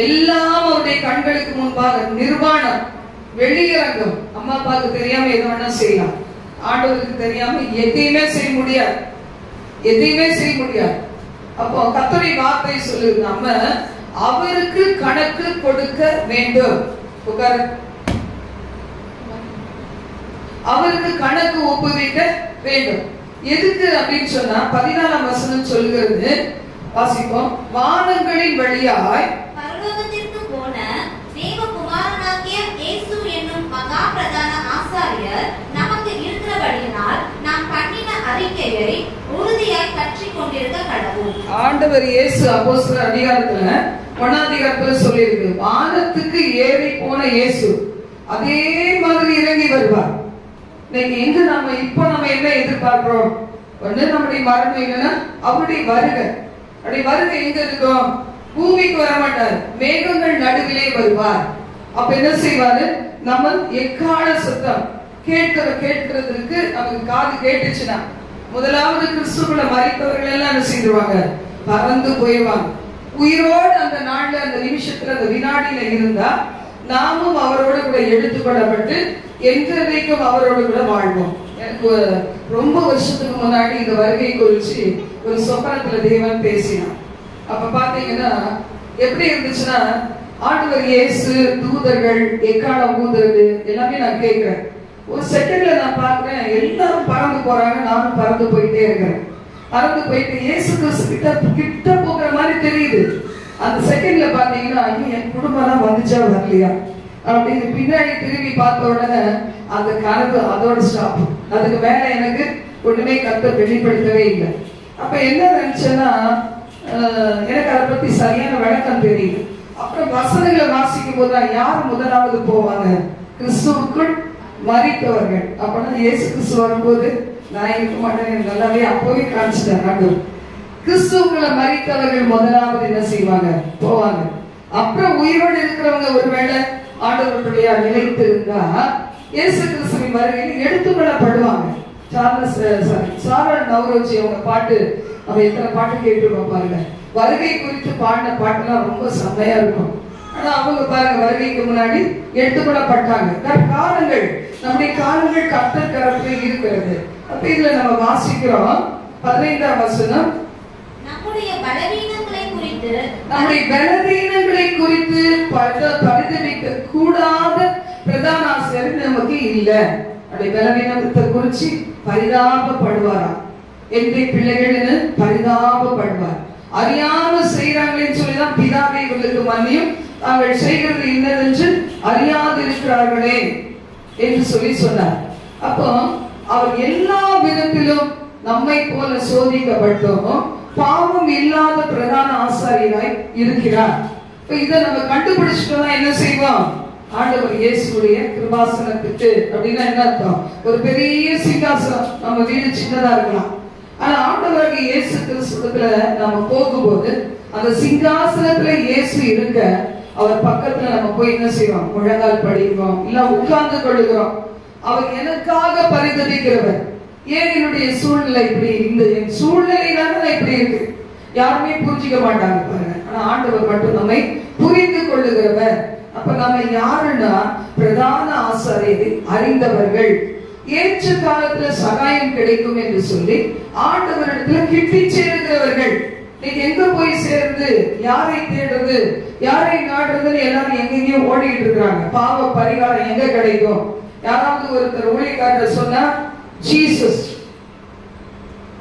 S1: எல்லாம் அவருடைய கண்களுக்கு முன்பாக நிர்வாணம், வெளியரங்கம். அம்மா அப்பாவுக்கு தெரியாம எது வேணா செய்யலாம், ஆண்டவருக்கு தெரியாம எதையுமே செய்ய முடியாது, எதையுமே செய்ய முடியாது. அப்போ கர்த்தருடைய வார்த்தை சொல்லுது, நம்ம அவருக்கு கணக்கு கொடுக்க வேண்டும். அவருக்கு கணக்கு ஒப்புவிக்க வேண்டும். எதுக்கு அப்படின்னு சொன்னா 14ஆம் வசனம் சொல்லுகிறது, வாசிப்போம். வானங்களின் வழியாய்
S2: பரலோகத்திற்கு போன தேவகுமாரனாகிய இயேசு என்னும் மகா பிரதான ஆசாரியர் நமக்கு இருக்கிறபடியினால் நாம் பண்ணின அறிக்கையை உறுதியாய் கற்றிக் கொண்டிருக்க கடவுள். ஆண்டவர்
S1: இயேசு அப்போஸ்தலர் அதிகாரத்துல 1ஆம் அதிகாரத்துல சொல்லியிருக்கு, வானத்துக்கு ஏறி போன இயேசு அதே மாதிரி இறங்கி வருவார். எங்க நம்ம என்ன எதிர்பார்க்கிறோம்? ஒண்ணு நம்முடைய மரணம், இல்லைன்னா அவருடைய வருகை. அப்படி வருகை எங்க இருக்கும்? பூமிக்கு வர மாட்டார், மேகங்கள் நடுவிலே வருவார். அப்ப என்ன செய்வாரு? நம்ம எக்கால சத்தம் கேட்கிறதுக்கு நமக்கு காது கேட்டுச்சுன்னா, முதலாவது கிறிஸ்துக்குள்ள மரித்தவர்கள் எல்லாம் என்ன செய்வாங்க? பறந்து போயிடுவாங்க. உயிரோடு அந்த நாள்ல, அந்த நிமிஷத்துல, அந்த வினாடியில இருந்தா நாமும் அவரோட கூட எடுத்துக்கொள்ளப்பட்டு என்றைக்கும் அவரோட கூட வாழ்வோம். எனக்கு ரொம்ப வருஷத்துக்கு முன்னாடி இந்த வருகை குறிச்சு ஒரு சொப்பனத்துல தேவன் பேசினான். அப்ப பாத்தீங்கன்னா எப்படி இருந்துச்சுன்னா, ஆண்டவர் இயேசு, தூதர்கள், எக்காலம் ஊதுறது எல்லாமே நான் கேட்கிறேன். ஒரு செகண்ட்ல நான் பாக்குறேன், எல்லாரும் பறந்து போறாங்க, நானும் பறந்து போயிட்டே இருக்கிறேன். பறந்து போயிட்டு இயேசு கிறிஸ்து கிட்ட போகிற மாதிரி தெரியுது. அந்த செகண்ட்ல பாத்தீங்கன்னா, என் குடும்பம் எல்லாம் வந்துச்சா வரலையா அப்படின்னு பின்னாடி திரும்பி பார்த்த உடனே அந்த கனவு அதோட ஸ்டாப். அதுக்கு மேல எனக்கு ஒண்ணுமே கர்த்தர் வெளிப்படுத்தவே இல்லை. அப்ப என்ன நினைச்சேன்னா, எனக்கு அதை பத்தி சரியான விளக்கம் தெரியுது. அப்புறம் வசனங்களை வாசிக்கும் போதுதான் யார் முதலாவது போவாங்க? கிறிஸ்துவுக்குள் மரித்தவர்கள். அப்பதான் இயேசு கிறிஸ்து வரும்போது நான் இருக்க மாட்டேன், நல்லாவே அப்போவே காமிச்சிட்டாங்க. கிறிஸ்துவுக்குள்ள மரித்தவர்கள் முதலாவது என்ன செய்வாங்க? போவாங்க. அப்புறம் உயிரோடு இருக்கிறவங்க ஒருவேளை ஆண்டவருடைய நிலைத்து இருந்தா இயேசு கிறிஸ்துவின் வருகையில் எடுத்துக்கொள்ளப்படுவாங்க. சாரல் நவரோஜி அவங்க பாட்டு, அவன் எத்தனை பாட்டு கேட்டுருவோம் பாருங்க. வருகை குறித்து பாடின பாட்டுலாம் ரொம்ப செம்மையா இருக்கும். ஆனா அவங்க பாருங்க, வருகைக்கு முன்னாடி எடுத்துக்கொள்ளப்பட்டாங்க. காலங்கள், நம்முடைய காலங்கள் கர்த்தர் கரத்தில் இருக்கிறது. அப்ப இதுல நம்ம வாசிக்கிறோம் 15ஆம் வசனம்,
S2: நம்முடைய பலவீனங்களை
S1: குறித்து பரிதபிக்க கூடாத பிரதான ஆசிரியர் நமக்கு இல்ல. அப்படி பலவீனத்தை குறிச்சு பரிதாபப்படுவாராம். என்னுடைய பிள்ளைகள் பரிதாபப்படுவார். அறியாம செய்யறாங்களேன்னு சொல்லிதான் பிதாவை இவர்களுக்கு மன்னியும், தாங்கள் செய்கிறது இன்னதென்று அறியாது இருக்கிறார்களே என்று சொல்லி சொன்னார். அப்போ அவர் எல்லா விதத்திலும் நம்மை போல சோதிக்கப்பட்டோம், பாவம் இல்லாத பிரதான ஆசாரியராய் இருக்கிறார். இதை நம்ம கண்டுபிடிச்சிட்டோம்னா என்ன செய்வோம்? ஆண்டவர் இயேசுடைய கிருபாசனத்துக்கு, அப்படின்னா என்ன அர்த்தம்? ஒரு பெரிய சிங்காசனம், நம்ம வீடு சின்னதா இருக்கலாம், ஆனா ஆண்டவருக்கு இயேசு கிறிஸ்துவத்துல நம்ம போகும்போது அந்த சிங்காசனத்துல இயேசு இருக்க, அவர் பக்கத்துல நம்ம போய் என்ன செய்வோம்? முழங்கால் படிக்கிறோம், இல்ல உட்கார்ந்து கொள்ளுகிறோம். அவர் எனக்காக பரிதபிக்கிறவர். ஏன் என்னுடைய சூழ்நிலை இப்படி, இந்த என் சூழ்நிலையில இப்படி இருக்கு, யாருமே புரிஞ்சிக்க மாட்டாங்க பாருங்க. ஆனா ஆண்டவர் மட்டும் நம்மை புரிந்து கொள்ளுகிறவர். அப்ப நம்ம யாருன்னா பிரதான ஆசாரியரை அறிந்தவர்கள். ஏற்ற காலத்துல சகாயம் கிடைக்கும் என்று சொல்லி ஆண்டவரிடத்துல கிட்டி சேருகிறவர்கள். நீங்க எங்க போய் சேர்ந்து யாரை தேடுறது, யாரை நாடுறதுன்னு எல்லாரும் எங்கெங்கயும் ஓடிக்கிட்டு இருக்காங்க. பாவ பரிகாரம் எங்க கிடைக்கும்? யாராவது ஒருத்தர் ஊழியக்காரர் சொன்னா ஜீசஸ்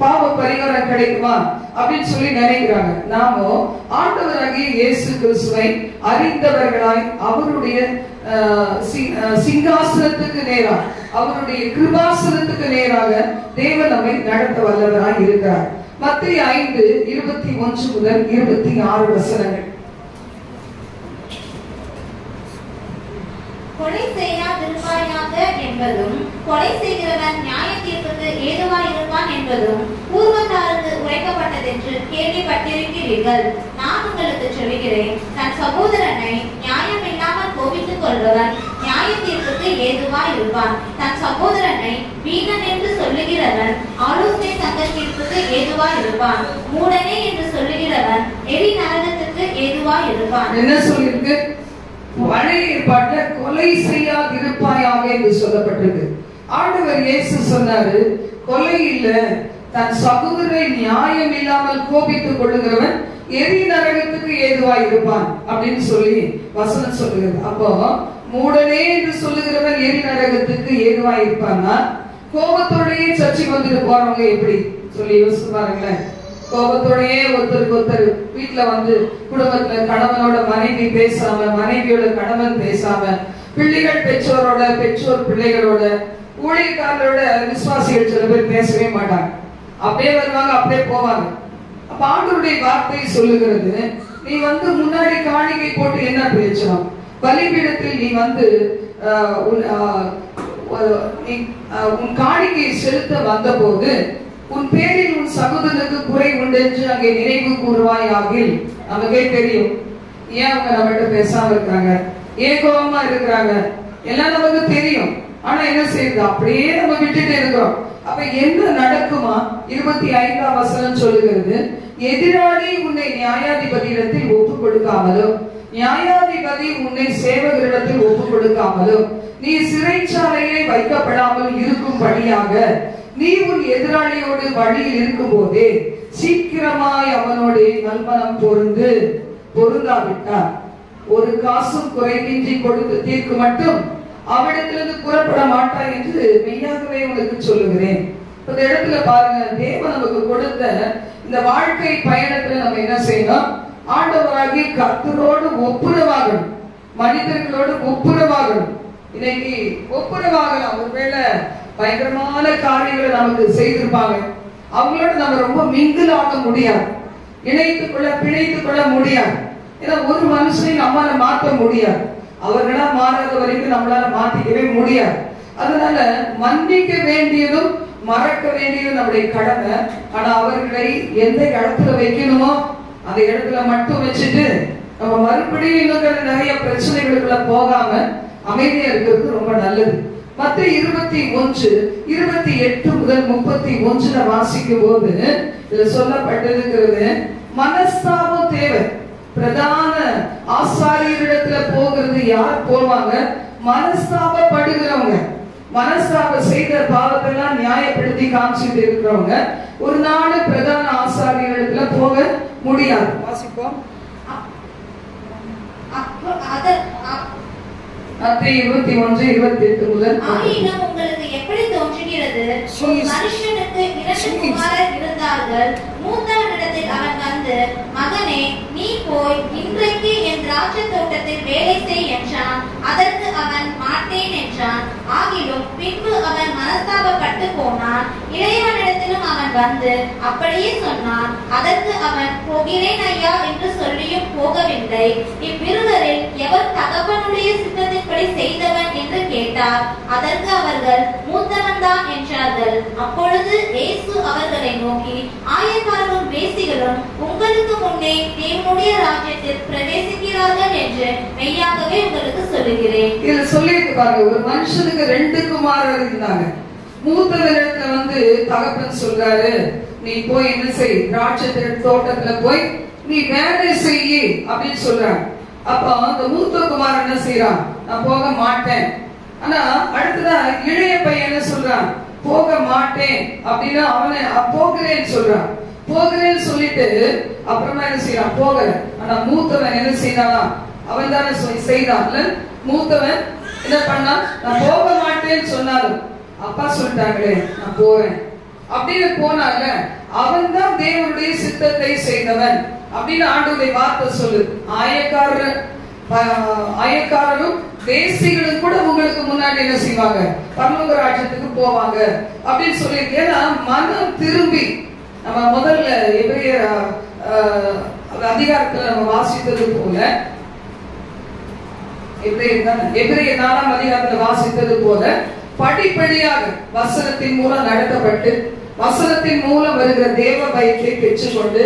S1: பாவ பரிகாரம் கிடைக்குமா அப்படின்னு சொல்லி நினைக்கிறாங்க. நாமோ ஆண்டவராகிய இயேசு கிறிஸ்துவை அறிந்தவர்களாய் அவருடைய சிங்காசனத்துக்கு நேராக, அவருடைய கிருபாசனத்துக்கு நேராக தேவன் நம்மை நடத்த வல்லவராய் இருக்கிறார். மத்தேயு 5:21 முதல் 26 வசனங்கள்.
S2: கொலை செய்யாதிருப்பாயாக என்பதும், கொலை செய்கிறவன் நியாய தீர்ப்புக்கு ஏதுவாயிருப்பான் என்பதும் பூர்வத்தாருக்கு உரைக்கப்பட்டதென்று கேள்விப்பட்டிருக்கிறீர்கள். நான் உங்களுக்கு சொல்கிறேன், தன் சகோதரனை நியாயமில்லாமல் கோபித்துக் கொள்பவன் நியாய தீர்ப்புக்கு ஏதுவாயிருப்பான். தன் சகோதரனை வீணன் என்று சொல்லுகிறவன் ஆலோசனை சங்க தீர்ப்புக்கு ஏதுவாயிருப்பான். மூடனே என்று சொல்லுகிறவன் எரி நரகத்துக்கு ஏதுவாயிருப்பான்.
S1: என்ன சொல்லிருக்கு? பழைய ஏற்பாட்டுல கொலை செய்யாதிருப்பாயாக என்று சொல்லப்பட்டிருக்கு. ஆண்டவர் இயேசு சொன்னாரு, கொலை இல்ல, தன் சகோதரனை நியாயம் இல்லாமல் கோபித்துக் கொள்ளுகிறவன் எரி நரகத்துக்கு ஏதுவாய் இருப்பான் அப்படின்னு சொல்லி வசனம் சொல்லுகிறது. அப்போ மூடனே என்று சொல்லுகிறவன் எரி நரகத்துக்கு ஏதுவாய் இருப்பான்னா, கோபத்தோடையே சர்ச்சைக்கு வந்துட்டு போறவங்க எப்படி சொல்லி யோசிச்சு பாருங்களேன். கோபத்தோடையே ஒருத்தருக்கு ஒருத்தர் வீட்டுல வந்து குடும்பத்துல கணவனோட மனைவி பேசாம, மனைவியோட கணவன் பேசாம, பிள்ளைகள் பெற்றோரோட, பெற்றோர் பிள்ளைகளோட, ஊழியக்காரரோட விசுவாசிகள் சில பேர் பேசவே மாட்டாங்க. அப்படியே வருவாங்க, அப்படியே போவாங்க. அப்ப ஆண்டவருடைய வார்த்தை சொல்லுகிறது, நீ வந்து முன்னாடி காணிக்கை போட்டு என்ன பிரயோஜனம்? பலிபீடத்தில் நீ வந்து உன் காணிக்கை செலுத்த வந்த போது உன் பேரில் உன் சகோதரனுக்கு குறை உண்டு என்று அங்கே நினைவு கூறுவாயாகில். நமக்கே தெரியும் ஏன் அவங்க நம்மகிட்ட பேசாம இருக்காங்க, ஏன் கோபமா இருக்கிறாங்க, எல்லாம் நமக்கு தெரியும். ஆனா என்ன செய்யுது? அப்படியே நம்ம விட்டுட்டு இருக்கிறோம். அப்ப என்ன நடக்குமா? 25ஆம் வசனம் சொல்லுகிறது, எதிராளி உன்னை நியாயாதிபதியிடத்தில் ஒப்பு கொடுக்காமலும், நியாயாதிபதி உன்னை சேவகரிடத்தில் ஒப்பு கொடுக்காமலும், நீ சிறைச்சாலையிலே வைக்கப்படாமல் இருக்கும்படியாக நீ உன் எதிராளியோடு வழியில் இருக்கும் போதே சீக்கிரமாய் அவனோடு நல்மனம் பொருந்தாவிட்டார் ஒரு காசும் குறைவின்றி கொடுத்து தீர்க்கு மட்டும் அவனிடத்திலிருந்து புறப்பட மாட்டாய் என்று மெய்யாகவே உனக்கு சொல்லுகிறேன். இந்த இடத்துல பாருங்க, தேவன் நமக்கு கொடுத்த இந்த வாழ்க்கை பயணத்துல நம்ம என்ன செய்யணும்? ஆண்டவராகி கர்த்தரோடு ஒப்புரவாகணும், மனிதர்களோடு ஒப்புரவாகணும். இன்னைக்கு ஒப்புரவாகலாம். ஒருவேளை பயங்கரமான காரியங்களை நமக்கு செய்திருப்பாங்க, அவங்களோட நம்ம ரொம்ப மிங்கிள் ஆக முடியாது, பிணைத்துக் கொள்ள முடியாது. ஏன்னா ஒரு மனுஷனை நம்மளால மாற்ற முடியாது, அவர்களா மாறாத வரைக்கும் நம்மளால மாத்திக்கவே முடியாது. அதனால மன்னிக்க வேண்டியதும் மறக்க வேண்டியதும் நம்முடைய கடமை. ஆனா அவர்களை எந்த இடத்துல வைக்கணுமோ அந்த இடத்துல மட்டும் வச்சுட்டு நம்ம மறுபடியும் இன்னும் நிறைய பிரச்சனைகளுக்குள்ள போகாம அமைதியா இருக்கிறது ரொம்ப நல்லது. மத்தேயு 21:28 முதல் 31 வாசிக்கும் போது இதுல சொல்லப்பட்டிருக்கிறது, மனஸ்தாபம் தேவை. பிரதான ஆசாரியரிடத்துல போகிறது யார் போவாங்க? மனஸ்தாபப்படுகிறவங்க, மனஸ்தாப செய்த பாவத்தெல்லாம் நியாயப்படுத்தி காமிச்சிட்டு இருக்கிறவங்க ஒரு நாள் பிரதான ஆசாரியரிடத்துல போக முடியாது. வாசிப்போம். மத்தேயு 21:28 முதல்.
S2: ஆயினும் உங்களுக்கு எப்படி தோன்றுகிறது? ஒரு மனுஷனுக்கு 2 குமாரர் இருந்தார்கள். மூத்தவனிடத்தில் அவன் வந்து, மகனே, நீ போய் இன்றைக்கு என் திராட்சை தோட்டத்தில் வேலை செய் என்றான். அதற்கு அவன் மாட்டேன் என்றான். ஆகிலும் பின்பு அவன் மனஸ்தாபப்பட்டு போனான். இளையவனிடத்திலும் அவன் வந்து அப்படியே சொன்னான். அதற்கு அவன், போகிறேன் ஐயா என்று சொல்லியும் போகவில்லை. இவ்விருவரில் எவர் தகப்பனுடைய சித்தத்தின்படி செய்தவன் என்று கேட்டார். அதற்கு அவர்கள், மூத்தவன் தான் என்றார்கள். அப்பொழுது இயேசு அவர்களை நோக்கி, ஆயக்காரரும் வேசிகளும் உங்களுக்கு முன்னே தேவனுடைய ராஜ்யத்தில் பிரவேசிக்கிறார்கள் என்று மெய்யாகவே உங்களுக்கு சொல்லுகிறேன்.
S1: இதுல சொல்லிட்டு பாருங்க, ஒரு மனுஷனுக்கு 2 குமாரர் இருந்தாங்க. மூத்தவரிடத்துல வந்து தகப்பன் சொல்றாரு, நீ போய் என்ன செய், திராட்சை தோட்டத்துல போய் நீ வேலை செய்யி அப்படின்னு சொல்றாங்க. அப்ப அந்த மூத்த குமாரன் என்ன செய்யறான்? நான் போக மாட்டேன். ஆனா அடுத்ததா இளைய பையன் என்ன சொல்றான்? போக மாட்டேன் அப்படின்னு அவனை போகிறேன்னு சொல்றான். போகிறேன்னு சொல்லிட்டு அப்புறமா என்ன செய்யறான், போகல. ஆனா மூத்தவன் என்ன செய்யறானா, அவன் தானே செய்தான்ல. மூத்தவன் என்ன பண்ணா, நான் போக மாட்டேன்னு சொன்னாலும் அப்பா சொல்லிட்டாங்களே நான் போறேன் அப்படின்னு போனால, அவன் தான் தேவனுடைய சித்தத்தை செய்தவன் அப்படின்னு ஆண்டவருடைய வார்த்தை சொல்லு. ஆயக்காரரும் தேசிகளும் கூட உங்களுக்கு முன்னாடி என்ன செய்வாங்க, பரலோக ராஜ்யத்துக்கு போவாங்க அப்படின்னு சொல்லியிருக்கு. ஏன்னா மனம் திரும்பி நம்ம முதல்ல எபிரேயர் அதிகாரத்துல நம்ம வாசித்தது போல, எபிரேயர் 4ஆம் அதிகாரத்துல வாசித்தது போல படிப்படியாக வசனத்தின் மூலம் நடத்தப்பட்டு வசனத்தின் மூலம் வருகிற தேவ பயத்தை பெற்றுக்கொண்டு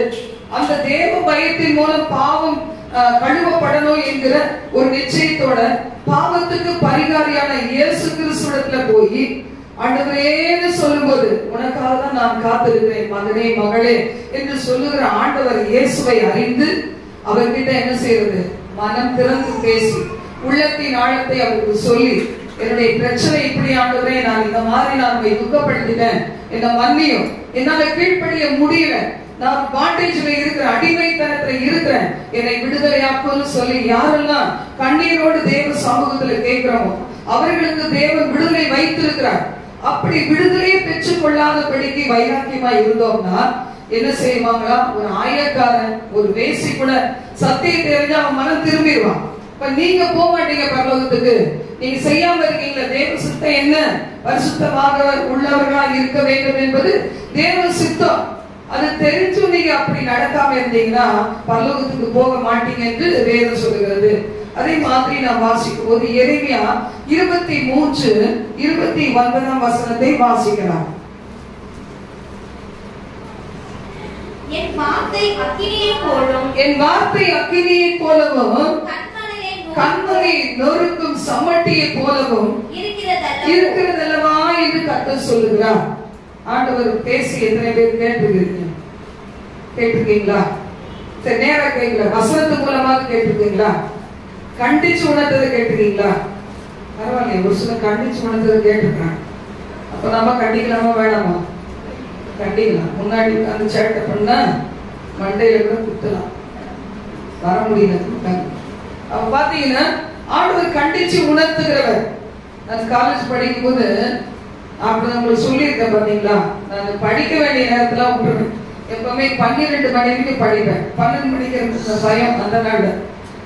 S1: அந்த தேவ பயத்தின் மூலம் பாவம் கழுவப்படணும் என்கிற ஒரு நிச்சயத்தோட பாவத்துக்கு பரிகாரியான இயேசு கிறிஸ்துவிடத்துல போய் ஆண்டவரேன்னு சொல்லும்போது, உனக்காக தான் நான் காத்திருக்கிறேன் மகனே மகளே என்று சொல்லுகிற ஆண்டவர் இயேசுவை அறிந்து அவர்கிட்ட என்ன செய்யறது, மனம் திறந்து பேசி உள்ளத்தின் ஆழத்தை அவருக்கு சொல்லி, என்னுடைய பிரச்சனை இப்படி ஆண்டவரே, நான் இந்த மாதிரி நான் துக்கப்படுத்திட்டேன், என்ன மன்னியும், என்னால கீழ்ப்படிய முடியல, நான் பாண்டேஜ்ல இருக்கிற அடிமைத்தனத்துல இருக்கிறேன், என்னை விடுதலையாக்குன்னு சொல்லி யாரெல்லாம் கண்ணீரோடு தேவ சமூகத்துல கேட்கிறோமோ அவர்களுக்கு தேவன் விடுதலை வைத்திருக்கிறார். அப்படி விடுதலையை பெற்றுக் கொள்ளாதபடிக்கு வைராக்கியமா இருந்தோம்னா என்ன செய்வாங்களா, ஒரு ஆயக்காரன் ஒரு வேசி கூட சத்தியம் தெரிஞ்சு அவன் மனம் திரும்பிடுவான். இப்ப நீங்க போக மாட்டீங்க பரலோகத்துக்கு, நீங்க செய்யாம இருக்கீங்களா, தேவ சித்தம் என்ன, பரிசுத்தமாக உள்ளவர்களா இருக்க வேண்டும் என்பது தேவ சித்தம். அது தெரிஞ்சும் நீங்க அப்படி நடக்காம இருந்தீங்கன்னா பரலோகத்துக்கு போக மாட்டீங்க என்று வேதம் சொல்லுகிறது. அதே மாதிரி நான் வாசிக்கும் போது எரேமியா 23:29 வசனத்தை வாசிக்கலாம்.
S2: என் வார்த்தை அக்கினியைப் போலும்,
S1: என் வார்த்தை அக்கினியைப் போலவும் கண்மலை நொறுக்கும் சம்மட்டியை போலவும் இருக்கிறதல்லவா என்று கர்த்தர் சொல்லுகிறார். ஆண்டவர் பேசி எத்தனை பேர் கேட்டிருக்கீங்களா? சரி, நேரா கேட்கல, வசனத்து மூலமாக கேட்டிருக்கீங்களா? கண்டிச்சு உணர்ந்ததை கேட்டிருக்கீங்களா? பரவாயில்ல, ஒரு சில கண்டிச்சு உணர்ந்ததை கேட்டிருக்காங்க. அப்ப நம்ம கண்டிக்கலாமா வேணாமா? கண்டிக்கலாம். முன்னாடி அந்த சேட்டை பண்ணா மண்டையில கூட குத்தலாம், வர முடியல. அப்ப பாத்தீங்கன்னா ஆண்டவர் கண்டிச்சு உணர்த்துகிறவர். நான் காலேஜ் படிக்கும் போது அப்படி உங்களுக்கு சொல்லியிருக்கேன் பாத்தீங்களா, நான் படிக்க வேண்டிய நேரத்துல விட்டுருவேன். எப்பவுமே 12 மணி வரைக்கும் படிப்பேன். 12 மணிக்கு இருந்த பயம் அந்த நாள்ல.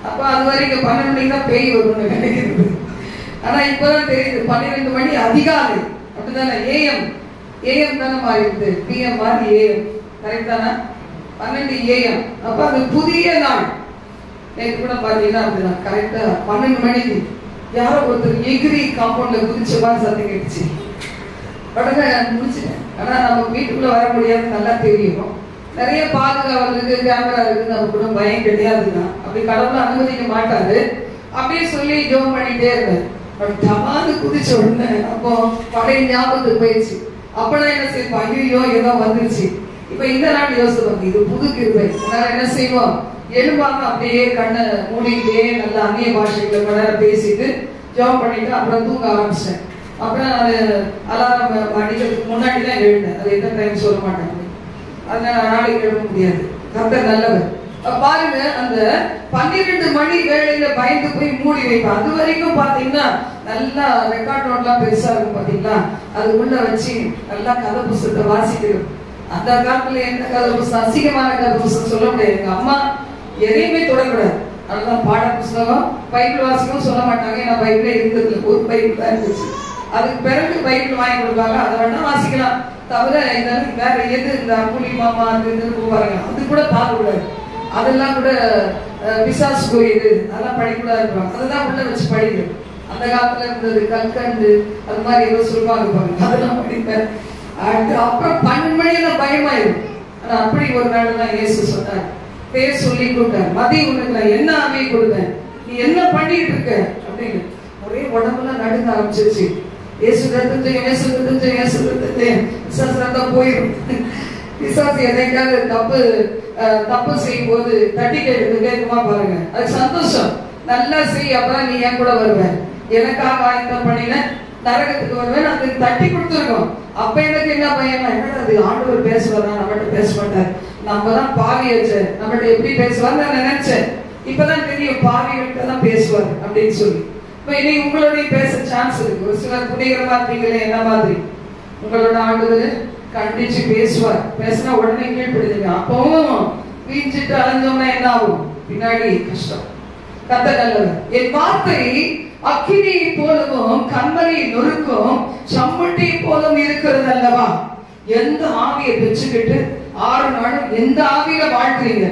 S1: அப்ப அது வரைக்கும் 12 மணிக்கு தான் பேய் வரும்னு நினைக்கிறது. ஆனா இப்பதான் தெரியுது 12 மணி அதிகாலை அப்படித்தானே, ஏஎம் தானே மாறிடுது, பிஎம் மாறி ஏஎம், கரெக்ட் தானே? 12 AM. அப்ப அது புதிய நாள். நேற்று கூட பாத்தீங்கன்னா அப்படிதான் கரெக்டா 12 மணிக்கு யாரோ ஒருத்தர் எகிரி காம்பவுண்ட்ல குதிச்ச மாதிரி சத்தம் கேட்டுச்சு. உடனே முடிச்சுட்டேன். ஆனா நமக்கு வீட்டுக்குள்ள வர முடியாது நல்லா தெரியும். நிறைய பாதுகாவல் இருக்கு, கேமரா இருக்கு, நம்ம கூட பயம் கிடையாதுதான். அப்படி கடவுள் அனுமதிக்க மாட்டாரு. அப்படியே சொல்லி ஜோம் பண்ணிட்டே இருந்தேன். டமாது குதிச்ச உடனே அப்போ பழைய ஞாபகத்துக்கு போயிடுச்சு. அப்பதான் என்ன செய்வோம், ஐயோ ஏதோ வந்துருச்சு. இப்ப இந்த நாள் யோசிப்பாங்க, இது புது கிருபை. அதனால என்ன செய்வோம், எழுப்பாம அப்படியே கண்ணை மூடிக்கிட்டே நல்லா அந்நிய பாஷைகளை கூட பேசிட்டு ஜோம் பண்ணிட்டு அப்புறம் தூங்க ஆரம்பிச்சேன். அப்புறம் அது அலாரம் அடிக்கிறதுக்கு முன்னாடி தான் எழுந்தேன். அது எத்தனை டைம் சொல்ல மாட்டாங்க, அதனால நாளைக்கு எழுத முடியாது. கர்த்தர் நல்லவர். பாருங்க, அந்த 12 மணி வேளையில பயந்து போய் மூடி வைப்பேன். அது வரைக்கும் பாத்தீங்கன்னா நல்லா ரெக்கார்ட் நோட்லாம் பெருசா இருக்கும் பாத்தீங்களா, அது உள்ள வச்சு நல்லா கதை புஸ்தகத்தை வாசிக்கிறோம். அந்த காலத்துல எந்த கதை புஸ்தகம், அசிங்கமான கதை புஸ்தகம் சொல்ல முடியாது. எங்க அம்மா எதையுமே தொடக்கூடாது. அதெல்லாம் பாட புஸ்தகம் பைபிள் வாசிக்கவும் சொல்ல மாட்டாங்க. ஏன்னா பைபிளே இருக்கிறதுல ஒரு பைபிள் தான் இருந்துச்சு. அதுக்கு பிறகு பைபிள் வாங்கி கொடுப்பாங்க, அதை வேணா வாசிக்கலாம். தவிர வேற எது இந்த அம்புலி மாமா பாருங்க, அது கூட பார்க்க கூடாது. அதெல்லாம் கூட பிசாசுக்குரியது, அதெல்லாம் படிக்கூடாது இருப்பாங்க. அதெல்லாம் உள்ள வச்சு படிக்கணும். அந்த காலத்துல இருந்தது கற்கண்டு அது மாதிரி ஏதோ சொல்லுவாங்க பாருங்க, அதெல்லாம் படிப்பேன். அப்புறம் 12 மணியெல்லாம் பயமாயிடும். ஆனா அப்படி ஒரு நாள் தான் இயேசு சொன்னார், பேர் சொல்லி கொடுத்தார், மதிய உனக்கு நான் என்ன ஆவியை கொடுத்தேன், நீ என்ன பண்ணிட்டு இருக்க அப்படின்னு. ஒரே உடம்புலாம் நடுங்க ஆரம்பிச்சிருச்சு. இயேசு போயிடும். பிசாசு எதைக்காவது தப்பு செய்யும் போது தட்டி கேட்குமா பாருங்க, அது சந்தோஷம். நல்லா செய், அப்புறம் நீ என் கூட வருவேன், எனக்காக ஆயத்தம் பண்ணின நரகத்துக்கு வருவேன், அதுக்கு தட்டி கொடுத்துருக்கோம். அப்ப எனக்கு என்ன பையனா, என்னடா அது ஆண்டவர் பேசுவாரா, நம்மகிட்ட பேச மாட்டார், நம்ம தான் பாவியாச்சு, நம்மகிட்ட எப்படி பேசுவார் நான் நினைச்சேன். இப்பதான் தெரியும் பாவிகள்கிட்ட தான் பேசுவார் அப்படின்னு சொல்லி. இப்ப இனி உங்களோட பேச சான்ஸ் இருக்கு. ஒரு சிலர் புனிகரமா இருப்பீங்களே, என்ன மாதிரி உங்களோட ஆண்டவர் கண்டிச்சு பேசுவார். பேசினா உடனே கீழ்படுத்துங்க. அப்பவும் வீஞ்சிட்டு அலைஞ்சோம்னா என்ன ஆகும்? பின்னாடி கஷ்டம். கர்த்தர் நல்லவர். என் வார்த்தை அக்கினியை போலவும் கண்மணியை நொறுக்கும் சம்மட்டியை போலவும் இருக்கிறது அல்லவா? எந்த ஆவியை பெற்றுக்கிட்டு 6 நாளும் எந்த ஆவியில வாழ்க்கிறீங்க?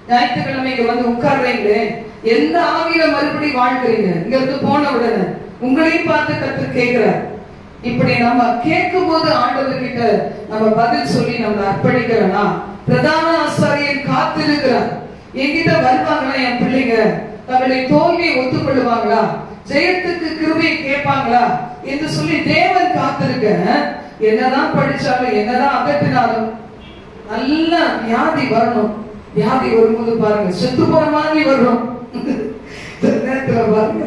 S1: ஞாயிற்றுக்கிழமைக்கு வந்து உட்கார்றீங்களே, எந்த ஆவியில மறுபடியும் வாழ்க்கிறீங்க? இங்க இருந்து போன உடனே உங்களையும் பார்த்து கர்த்தர் கேட்கிறார். இப்படி நம்ம கேட்கும் போது ஆண்டவர்கிட்ட நம்ம பதில் சொல்லி நம்ம அர்ப்பணிக்கிறோம்னா, பிரதான ஆசாரியன் காத்திருக்கிறார். என்கிட்ட வருவாங்களா என் பிள்ளைங்க? தங்களுடைய தோல்வியை ஒத்துக்கொள்ளுவாங்களா? ஜெயத்துக்கு கிருபையை கேட்பாங்களா என்று சொல்லி தேவன் காத்திருக்க. என்னதான் படிச்சாலும் என்னதான் அகற்றினாலும் நல்ல வியாதி வரணும். வியாதி வரும்போது பாருங்க செத்து போற மாதிரி வரும். நேரத்துல பாருங்க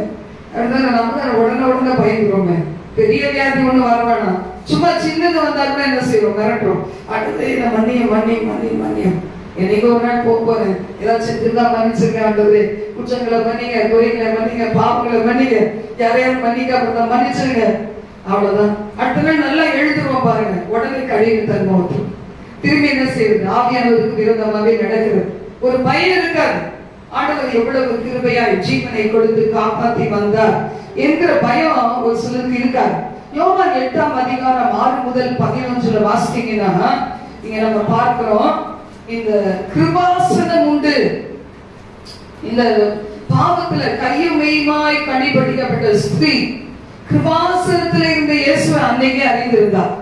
S1: நம்ம உடனே பயந்துருவோமே. பெரிய வியாதி ஒண்ணு வர வேணாம், சும்மா சின்னது வந்தா கூட என்ன செய்வோம்? மிரட்டுறோம். அடுத்து இதை மன்னியம் என்னைக்கு ஒரு நாள் போறேன், ஏதாச்சும் செஞ்சிருந்தா மன்னிச்சிருக்கேன் ஆண்டவரே, குற்றங்களை மன்னிங்க, குறைகளை மன்னிங்க, பாவங்களை மன்னிங்க, யாரையாவது மன்னிக்க மன்னிச்சிருங்க, அவ்வளவுதான். அடுத்த நாள் நல்லா எழுதுருவோம் பாருங்க. உடனே கழிவு தன்மை திரும்பி என்ன செய்யுது? ஆவியானவருக்கு விரோதமாவே நடக்கிறது. ஒரு பயம் இருக்காது. ஆண்டவர் எவ்வளவு கிருபையாய் ஜீவனை கொடுத்து காப்பாற்றி வந்தார் என்கிற பயம் ஒரு சிலருக்கு இருக்காது. யோவான் 8ஆம் அதிகாரம் 6 முதல் 11 வாசித்தீங்கன்னா இங்க நம்ம பார்க்கிறோம், இந்த கிருபாசனம் உண்டு. இந்த பாவத்துல கையும் மெய்யுமாய் கடிபடிக்கப்பட்ட ஸ்திரீ கிருபாசனத்துல இருந்த இயேசுவை அன்னைக்கே அறிந்திருந்தார்.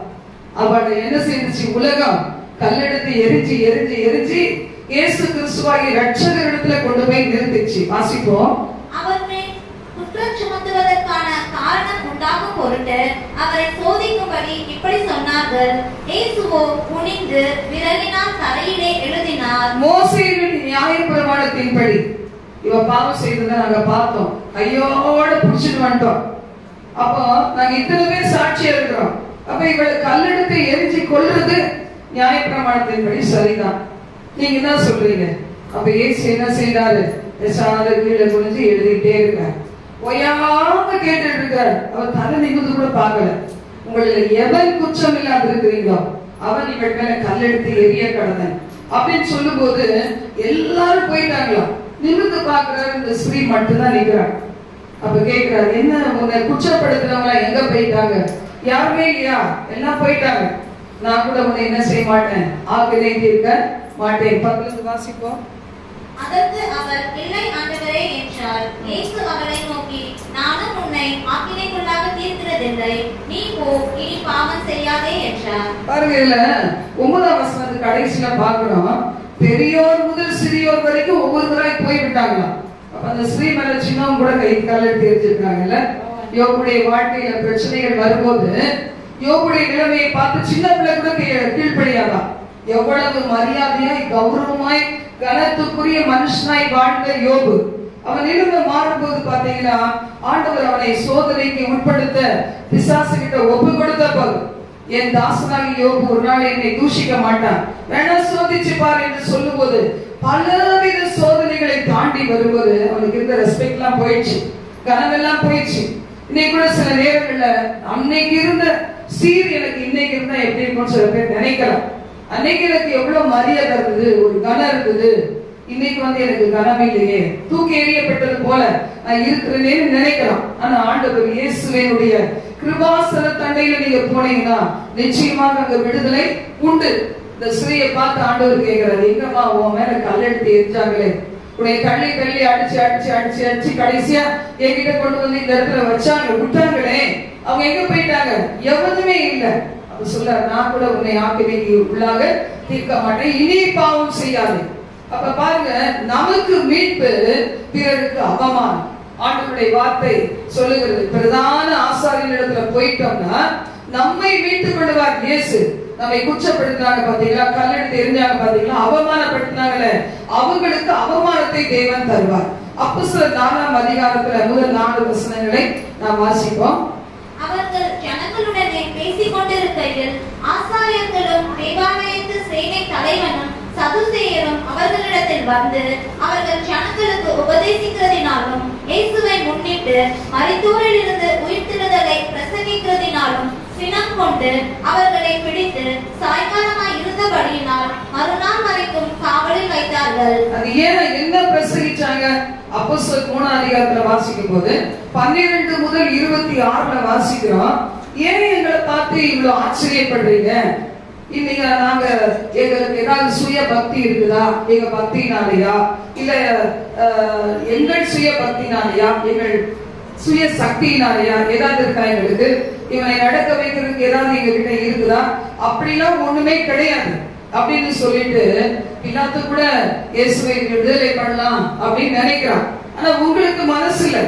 S1: அவளை என்ன செய்துச்சு? உலகம் கல்லெடுத்து எரிஞ்சு எரிஞ்சு எரிஞ்சு இயேசு கிறிஸ்துவாகிய இரட்சகரிடத்துல கொண்டு போய் நிறுத்திச்சு. வாசிப்போம்.
S2: அவர் மேல் குற்றம் சுமத்துவதற்கான காரணம் உண்டாகும் பொருட்டு அவரை சோதிக்கும்படி இப்படி சொன்னார்கள். இயேசுவோ குனிந்து விரலினால் தரையிலே எழுதினார்.
S1: மோசேயின் நியாயப்பிரமாணத்தின்படி இவ பாவம் செய்ததை நாங்க பார்த்தோம், கையோட புடிச்சிட்டு வந்துட்டோம். அப்போ நாங்க இத்தனை பேர் சாட்சியா இருக்கிறோம். அப்ப இவளை கல்லெடுத்து எரிஞ்சு கொல்றது நியாயப்பிரமாணத்தின்படி சரிதான். நீங்க என்ன சொல்றீங்க? அப்ப இயேசு என்ன செய்யறாரு? பேசாத கீழே குனிஞ்சு எழுதிட்டே இருக்கார், ஒய்யாம கேட்டுட்டு இருக்கார். அவர் தலை நிமிந்து கூட பார்க்கல. உங்களை எவன் குற்றம் இல்லாம இருக்கிறீங்களோ அவன் இவள் மேல கல்லெடுத்து எரிய கடந்தன் அப்படின்னு சொல்லும் போது எல்லாரும் போயிட்டாங்களாம். நிமிந்து பாக்குறாரு, இந்த ஸ்ரீ மட்டும்தான் நிக்கிறாங்க. அப்ப கேட்கிறாரு, என்ன உன்னை குற்றப்படுத்துறவங்க எங்க போயிட்டாங்க? யாருமே இல்லையா? எல்லாம் போயிட்டாங்க. நான் கூட உன்னை என்ன செய்ய மாட்டேன், ஆக்கினை தீர்க்க மாட்டேன். 10 வாசிப்போம்.
S2: அதற்கு அவர், இல்லை ஆண்டவரே என்றார். இயேசு அவரை நோக்கி, நானும் உன்னை ஆக்கினைக்குள்ளாக தீர்க்கிறதில்லை, நீ போ, இனி பாவம் செய்யாதே என்றார். பாருங்க, இல்ல 9ஆம் வசனத்து கடைசியில பாக்குறோம், பெரியோர் முதல் சிறியோர் வரைக்கும் ஒவ்வொருத்தராய் போய்விட்டாங்களாம். அப்ப அந்த ஸ்ரீ மேல சின்னவங்க கூட கை கால தெரிஞ்சிருக்காங்கல்ல. யோபுடைய வாழ்க்கையில பிரச்சனைகள் வரும்போது யோபுடைய நிலைமையை பார்த்து சின்ன பிள்ளை கூட கீழ்ப்படியாதான். எவ்வளவு மரியாதையாய் கௌரவமாய் கனத்துக்குரிய மனுஷனாய் வாழ்ந்த யோபு, அவன் நிலைமை மாறும்போது பாத்தீங்கன்னா ஆண்டவர் அவனை சோதனைக்கு உட்படுத்த பிசாசு கிட்ட ஒப்பு கொடுத்த போது, என் தாசனாகி யோபு ஒரு நாள் என்னை தூஷிக்க மாட்டான், வேணா சோதிச்சு பாரு என்று சொல்லும் போது பலவித சோதனைகளை தாண்டி வரும்போது அவனுக்கு இருந்த ரெஸ்பெக்ட் எல்லாம் போயிடுச்சு, கனவெல்லாம் போயிடுச்சு. இன்னைக்கு கூட சில நேரங்கள்ல அன்னைக்கு இருந்த சீர் எனக்கு இன்னைக்கு இருந்தா எப்படி இருக்கும்னு சில பேர் நினைக்கலாம். அன்னைக்கு எனக்கு எவ்வளவு மரியாதை இருந்தது, ஒரு கனம் இருந்தது, இன்னைக்கு வந்து எனக்கு கனமே இல்லையே, தூக்கி எறியப்பட்டது போல நான் இருக்கிறேன்னு நினைக்கலாம். ஆனா ஆண்டவர் இயேசுவினுடைய கிருபாசன தண்டையில நீங்க போனீங்கன்னா நிச்சயமாக அங்க விடுதலை உண்டு. இந்த ஸ்ரீயை பார்த்து ஆண்டவர் கேட்கிறாரு, எங்கம்மா உன் மேல கல்லெடுத்து எரிஞ்சாங்களே, உன்னை தள்ளி தள்ளி அடிச்சு அடிச்சு அடிச்சு அடிச்சு கடைசியா என்கிட்ட கொண்டு வந்து இந்த இடத்துல வச்சாங்க, விட்டாங்களே, அவங்க எங்க போயிட்டாங்க? எவனுமே இல்லை. அப்ப சொல்ல, நான் கூட உன்னை ஆக்கினைக்கு உள்ளாக தீர்க்க மாட்டேன், இனி பாவம் செய்யாது. அப்ப பாருங்க, நமக்கு மீட்பு, பிறருக்கு அவமானம். ஆண்டவருடைய வார்த்தை சொல்லுகிறது, பிரதான ஆசாரியனிடத்துல போயிட்டோம்னா நம்மை மீட்டுக் கொள்வார் இயேசு. நம்மை குற்றப்படுத்தினாங்க பாத்தீங்களா, கல்லெடுத்து எரிஞ்சாங்க பாத்தீங்களா, அவமானப்படுத்தினாங்களே, அவங்களுக்கு அவமானத்தை தேவன் தருவார். அப்போஸ்தலர் 4ஆம் அதிகாரத்துல முதல் 4 வசனங்களை நாம் வாசிப்போம். அவர்கள் ஜனங்களுடனே பேசிக் கொண்டிருக்கையில் ஆசாரியர்களும் தேவாலயத்து சேனை தலைவனும் சதுசேயரும் அவர்களிடத்தில் வந்து அவர்கள் ஜனங்களுக்கு உபதேசிக்கிறதினாலும் இயேசுவை முன்னிட்டு மரித்தோரில் இருந்து உயிர்த்தெழுதலை பிரசங்கிக்கிறதினாலும் சினம் கொண்டு அவர்களை பிடித்து சாயங்காலமாய் இருந்தபடியினால் மறுநாள் வரைக்கும் காவலில் வைத்தார்கள்.
S1: அது ஏன் என்ன பிரசங்கிச்சாங்க? அப்போஸ்தலர் 3ஆம் அதிகாரத்துல வாசிக்கும் போது 12 முதல் 26 வாசிக்கிறோம். ஏன் எங்களை பார்த்து இவ்வளவு ஆச்சரியப்படுறீங்க? இன்னைக்கு நாங்க எங்களுக்கு ஏதாவது சுய பக்தி இருக்குதா? எங்க பக்தினாலையா, இல்ல எங்கள் சுய பக்தினாலையா, எங்கள் சுய சக்தியினாலையா ஏதாவது இருக்கா? எங்களுக்கு இவனை நடக்க வைக்கிறதுக்கு ஏதாவது எங்க கிட்ட இருக்குதா? அப்படிலாம் ஒண்ணுமே கிடையாது அப்படின்னு சொல்லிட்டு பிலாத்து கூட இயேசுவை விடுதலை பண்ணலாம் அப்படின்னு நினைக்கிறான். ஆனா உங்களுக்கு மனசு இல்ல.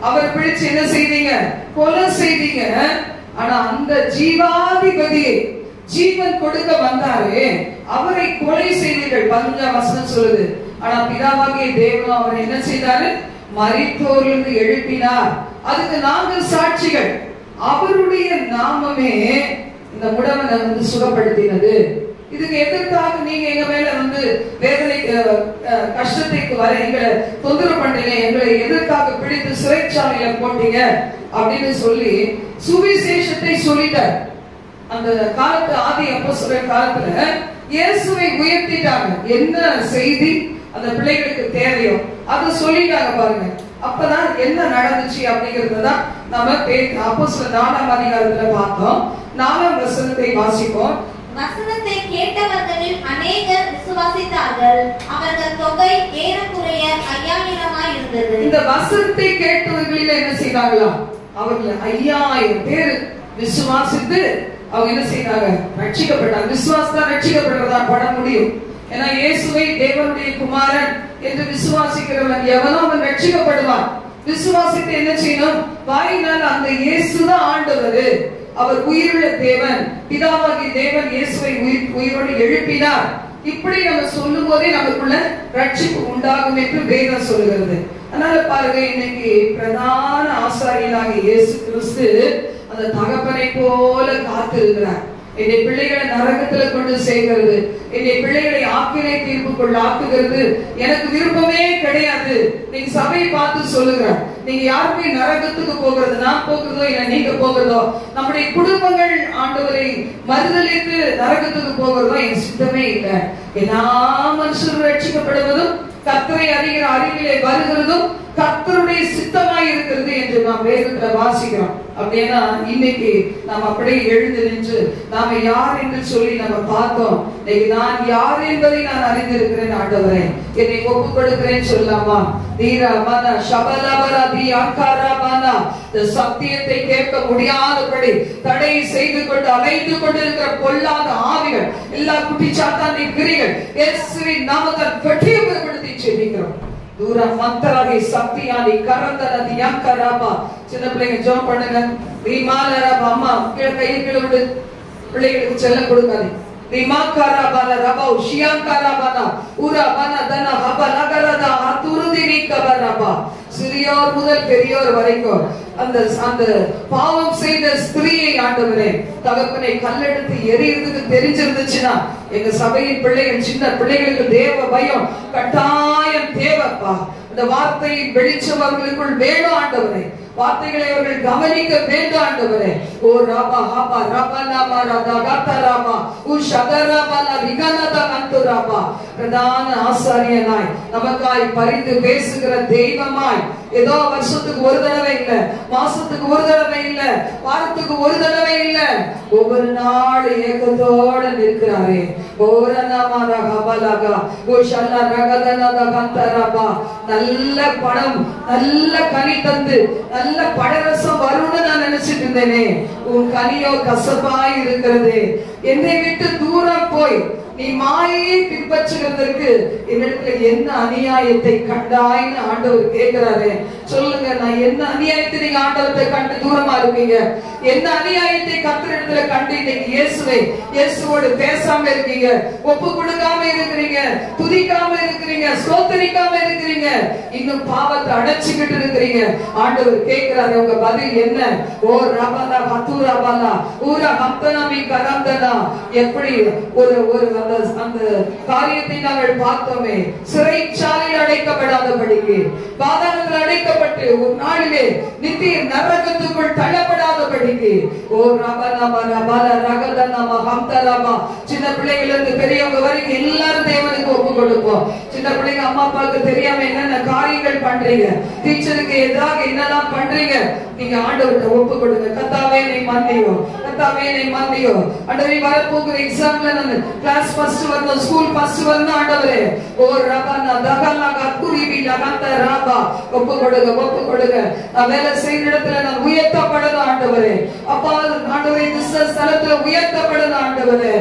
S1: அவர் பிடிச்சு என்ன செய்தீங்க? கொலை செய்தீங்க. ஆனா அந்த ஜீவாதிபதியை ஜீவன் கொடுக்க வந்தாரு, அவரை கொலை செய்தீர்கள். 15ஆம் வசனம் சொல்லுது. ஆனா பிதாவாகிய தேவன் அவரை என்ன செய்தாரு? மரித்தோரிலிருந்து எழுப்பினார். அதுக்கு நாங்கள் சாட்சிகள். அவருடைய நாமமே இந்த முடவனை வந்து சுகப்படுத்தினது. இதுக்கு எதற்காக நீங்க எங்க மேல வந்து வேதனை கஷ்டத்தைக்கு வர எங்களை தொந்தரவு பண்ணீங்க, எங்களை எதற்காக பிடித்து சிறைச்சாலையில போட்டீங்க அப்படின்னு சொல்லி சுவிசேஷத்தை சொல்லிட்டார். அந்த காலத்து ஆதி அப்போஸ்தலர் காலத்துல இயேசுவை உயர்த்திட்டாங்க. என்ன செய்தி அந்த பிள்ளைகளுக்கு தேவையோ அதை சொல்லிட்டாங்க பாருங்க. அப்பதான் என்ன நடந்துச்சு அப்படிங்கறதுதான் நம்ம அப்போஸ்தலர் 4ஆம் அதிகாரத்துல பார்த்தோம். 4ஆம் வசனத்தை வாசிப்போம்.
S2: வசனத்தை கேட்டவர்களில் அநேகர் விசுவாசித்தார்கள். அவர்கள் தொகை ஏறக்குறைய 5000 இருந்தது. இந்த
S1: வசனத்தை கேட்டவர்களில் என்ன செய்தாங்களா? அவர்கள் 5000 பேர் விசுவாசித்து அவங்க என்ன செய்தாங்க? ரட்சிக்கப்பட்டாங்க. விசுவாசம் ரட்சிக்கப்படுறதா பட முடியும். ஏன்னா இயேசுவை தேவனுடைய குமாரன் என்று விசுவாசிக்கிறவன் எவனோ அவன் ரட்சிக்கப்படுவான். விசுவாசித்து என்ன செய்யணும்? வாயினால் அந்த இயேசுதான் ஆண்டவர், அவர் உயிருள்ள தேவன், பிதாவாகிய தேவன் இயேசுவை உயிரோடு எழுப்பினார். இப்படி நம்ம சொல்லும் போதே நமக்குள்ள ரட்சிப்பு உண்டாகும் என்று வேதம் சொல்லுகிறது. அதனால பாருங்க, இன்னைக்கு பிரதான ஆசாரியனாகிய இயேசு கிறிஸ்து அந்த தகப்பனை போல காத்திருக்கிறார். என்னை பிள்ளைகளை நரகத்துல கொண்டு சேர்க்கிறது, என்னை பிள்ளைகளை ஆக்கினை தீர்ப்புக்குள்ள ஆக்குகிறது எனக்கு விருப்பமே கிடையாது. நீங்க சபையை பார்த்து சொல்லுகிறார், நீங்க யாருமே நரகத்துக்கு போகிறது, நான் போகிறதோ இல்ல நீங்க போகிறதோ, நம்முடைய குடும்பங்கள் ஆண்டவரை மறுதலித்து நரகத்துக்கு போகிறதோ என் சித்தமே இல்லை. எல்லா மனுஷரும் ரட்சிக்கப்படுவதும் கர்த்தரை அறிகிற அறிவிலே வருகிறதும் கர்த்தருடைய சித்தமாய் இருக்கிறது என்று நாம் வேதத்துல வாசிக்கிறோம். அப்படின்னா இன்னைக்கு நாம் அப்படியே எழுந்து நின்று நாம யார் என்று சொல்லி நம்ம பார்த்தோம். இன்னைக்கு நான் யார் என்பதை நான் அறிந்திருக்கிறேன் ஆண்டவரே, என்னை ஒப்புக் கொடுக்கிறேன் சொல்லலாமா? தீரமான சபலபரதி அங்காரமான சத்தியத்தை கேட்க முடியாதபடி தடை செய்து கொண்டு அலைந்து கொண்டிருக்கிற பொல்லாத ஆவிகள், எல்லா குட்டி சாத்தானின் கிரிகள் இயேசுவின் நாமத்தால் வெற்றியப்படுத்தி செபிக்கிறோம். தூர மந்தராகி சக்தியானி கரந்தனதி யங்கராபா. சின்ன பிள்ளைங்க ஜெபம் பண்ணுங்க. ரீமாலரபா. அம்மா கீழ கையை கீழ விடு, பிள்ளைகளுக்கு செல்லம் கொடுக்காதே. ரீமாக்கராபால ரபா ஷியாங்கராபானா உரபானா தன ஹபலகரதா ஹதுருதினி கபரபா. சிறியோர் முதல் பெரியோர் வரைக்கும் அந்த பாவம் செய்த ஸ்திரீயை ஆண்டவரே தகப்பனை கல்லெடுத்து எரியறதுக்கு தெரிஞ்சிருந்துச்சுன்னா எங்க சபையின் பிள்ளைகள், சின்ன பிள்ளைகளுக்கு தேவ பயம் கட்டாயம் தேவைப்பா. இந்த வார்த்தையின் வெளிச்சம் அவர்களுக்குள் வேணும் ஆண்டவரே. வார்த்தைகளை அவர்கள் கவனிக்க வேண்டும் ஆண்டவரே. ஓ ராபா ஹாபா ராபா நாமா ராதா காத்தா ராபா உ ஷதராபா லா ரிகனதா கந்துராபா. பிரதான ஆசாரியனாய் நமக்காய் பரிந்து பேசுகிற தெய்வமாய், ஏதோ வருஷத்துக்கு ஒரு தடவை இல்ல, மாசத்துக்கு ஒரு தடவை இல்ல, வாரத்துக்கு ஒரு தடவை இல்ல, ஒவ்வொரு நாள் ஏகத்தோட நிற்கிறாரே. நல்ல பணம், நல்ல கனி தந்து நல்ல பழரசம் வரும்னு நான் நினைச்சிட்டு இருந்தேனே, உன் கனியோ கசப்பாய் இருக்கிறது. என்னை விட்டு தூரம் போய் நீ மாயையை பின்பற்றுகிறதற்கு என்னிடத்துல என்ன அநியாயத்தை கண்டாய்னு ஆண்டவர் கேட்கிறாரு. சொல்லுங்க, நான் என்ன அநியாயத்தை நீங்க ஆண்டவரை கண்டு தூரமா இருக்கீங்க? என்ன அநியாயத்தை கர்த்தரிடத்துல கண்டு இன்னைக்கு இயேசுவோடு பேசாம இருக்கீங்க, ஒப்பு கொடுக்காம இருக்கிறீங்க, துதிக்காம இருக்கிறீங்க, ஸ்தோத்திரிக்காம இருக்கிறீங்க, இன்னும் பாவத்தை அடைச்சுக்கிட்டு இருக்கிறீங்க. ஆண்டவர் கேட்கிறாரு, உங்க பதில் என்ன? ஓ ரபலா ஹதுரபலா ஊரா ஹம்தனமி கரந்தனா. எப்படி ஒரு அந்த காரியத்தை நாங்கள் பார்த்தோமே, சிறைச்சாலையில் அடைக்கப்படாதபடிக்கு, பாதாளத்தில் அடைக்கப்பட்டு ஒரு நாளிலே நித்திய நரகத்துக்குள் தள்ளப்படாதபடிக்கு, ஓ ரபலா ரபலா ரகதனமா ஹம்தலமா. சின்ன பிள்ளைகள் இருந்து பெரியவங்க வரைக்கும் எல்லாரும் தேவனுக்கு ஒப்பு கொடுப்போம். சின்ன பிள்ளைங்க அம்மா அப்பாவுக்கு தெரியாம என்னென்ன காரியங்கள் பண்றீங்க, டீச்சருக்கு எதிராக என்னெல்லாம் பண்றீங்க, நீங்க ஆண்டவர்கிட்ட ஒப்பு கொடுங்க. கர்த்தாவே நீ மன்னியோ, கர்த்தாவே நீ மன்னியோ. ஆண்டவரே வரப்போகிற எக்ஸாம்ல நான் கிளாஸ் ஃபர்ஸ்ட் வரணும், ஸ்கூல் ஃபர்ஸ்ட் வரணும். ஆண்டவரே ஓ ரபனா தகலா கத்துரிபி லகந்த ராபா. ஒப்பு கொடுங்க, ஒப்பு கொடுங்க. நான் வேலை செய்யற இடத்துல நான் உயர்த்தப்படணும் ஆண்டவரே. அப்பா ஆண்டவரே இந்த ஸ்தலத்துல உயர்த்தப்படணும் ஆண்டவரே.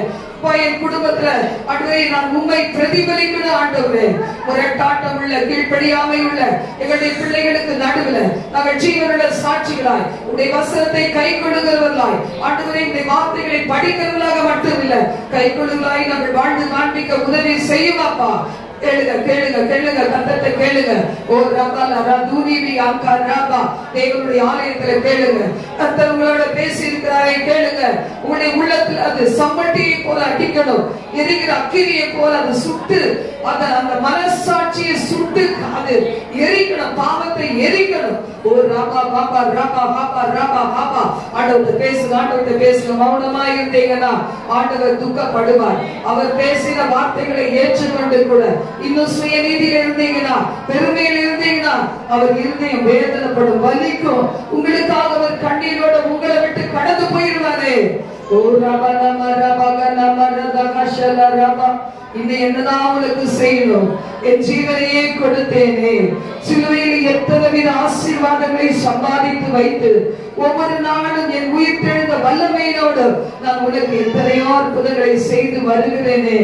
S1: என் குடும்பத்துல ஆண்டவரே நான் உம்மை பிரதிபலிக்கணும் ஆண்டவரே. முரட்டாட்டம் உள்ள, கீழ்ப்படியாமை உள்ள எங்களுடைய பிள்ளைகளுக்கு நடுவில் நாங்கள் ஜீவனுள்ள சாட்சிகளாய், உடைய வசனத்தை கை கொள்ளுகிறவர்களாய், ஆண்டவரே உடைய வார்த்தைகளை படிக்கிறவர்களாக மட்டுமில்லை, கை கொள்ளுகளாய் நாங்கள் வாழ்ந்து காண்பிக்க உதவி செய்யுமாப்பா. கேளுங்க, கேளுங்க, கேளுங்க, கர்த்தரை கேளுங்க. ஓ ரபலா ரதுனிபி அங்கா ரபா. தேவனுடைய ஆலயத்துல கேளுங்க. கர்த்தர் உங்களோட பேசி இருக்கிறாரே, கேளுங்க. உங்களுடைய உள்ளத்துல அது சம்பட்டியை போல அடிக்கணும், எரிகிற அக்கினியை போல அது சுட்டு, அந்த மனசாட்சியை சுட்டு அது எரிக்கணும், பாவத்தை எரிக்கணும். ஓ ரபா பாபா ரபா பாபா ரபா பாபா. ஆண்டவர் பேசுங்க, ஆண்டவர் பேசுங்க. மௌனமா இருந்தீங்கன்னா ஆண்டவர் துக்கப்படுவார். அவர் பேசின வார்த்தைகளை ஏற்றுக்கொண்டு கூட இன்னும் சுயநீதியில் இருந்தீங்கன்னா, பெருமையில் இருந்தீங்கன்னா அவர் இருதயம் வேதனைப்படும், வலிக்கும். உங்களுக்காக அவர் கண்ணீரோட உங்களை விட்டு கடந்து போயிருவாரே. ஓ ரபா நம ரபா நம ரதகஷல ரபா. இன்னும் என்னதான் அவளுக்கு செய்யணும்? என் ஜீவனையே கொடுத்தேனே. சிலுவையில் எத்தனை வித ஆசீர்வாதங்களை சம்பாதித்து வைத்து ஒவ்வொரு நாளும் என் உயிர் தெழுந்த வல்லமையோடு நான் உனக்கு எத்தனையோ அற்புதங்களை செய்து வருகிறேனே.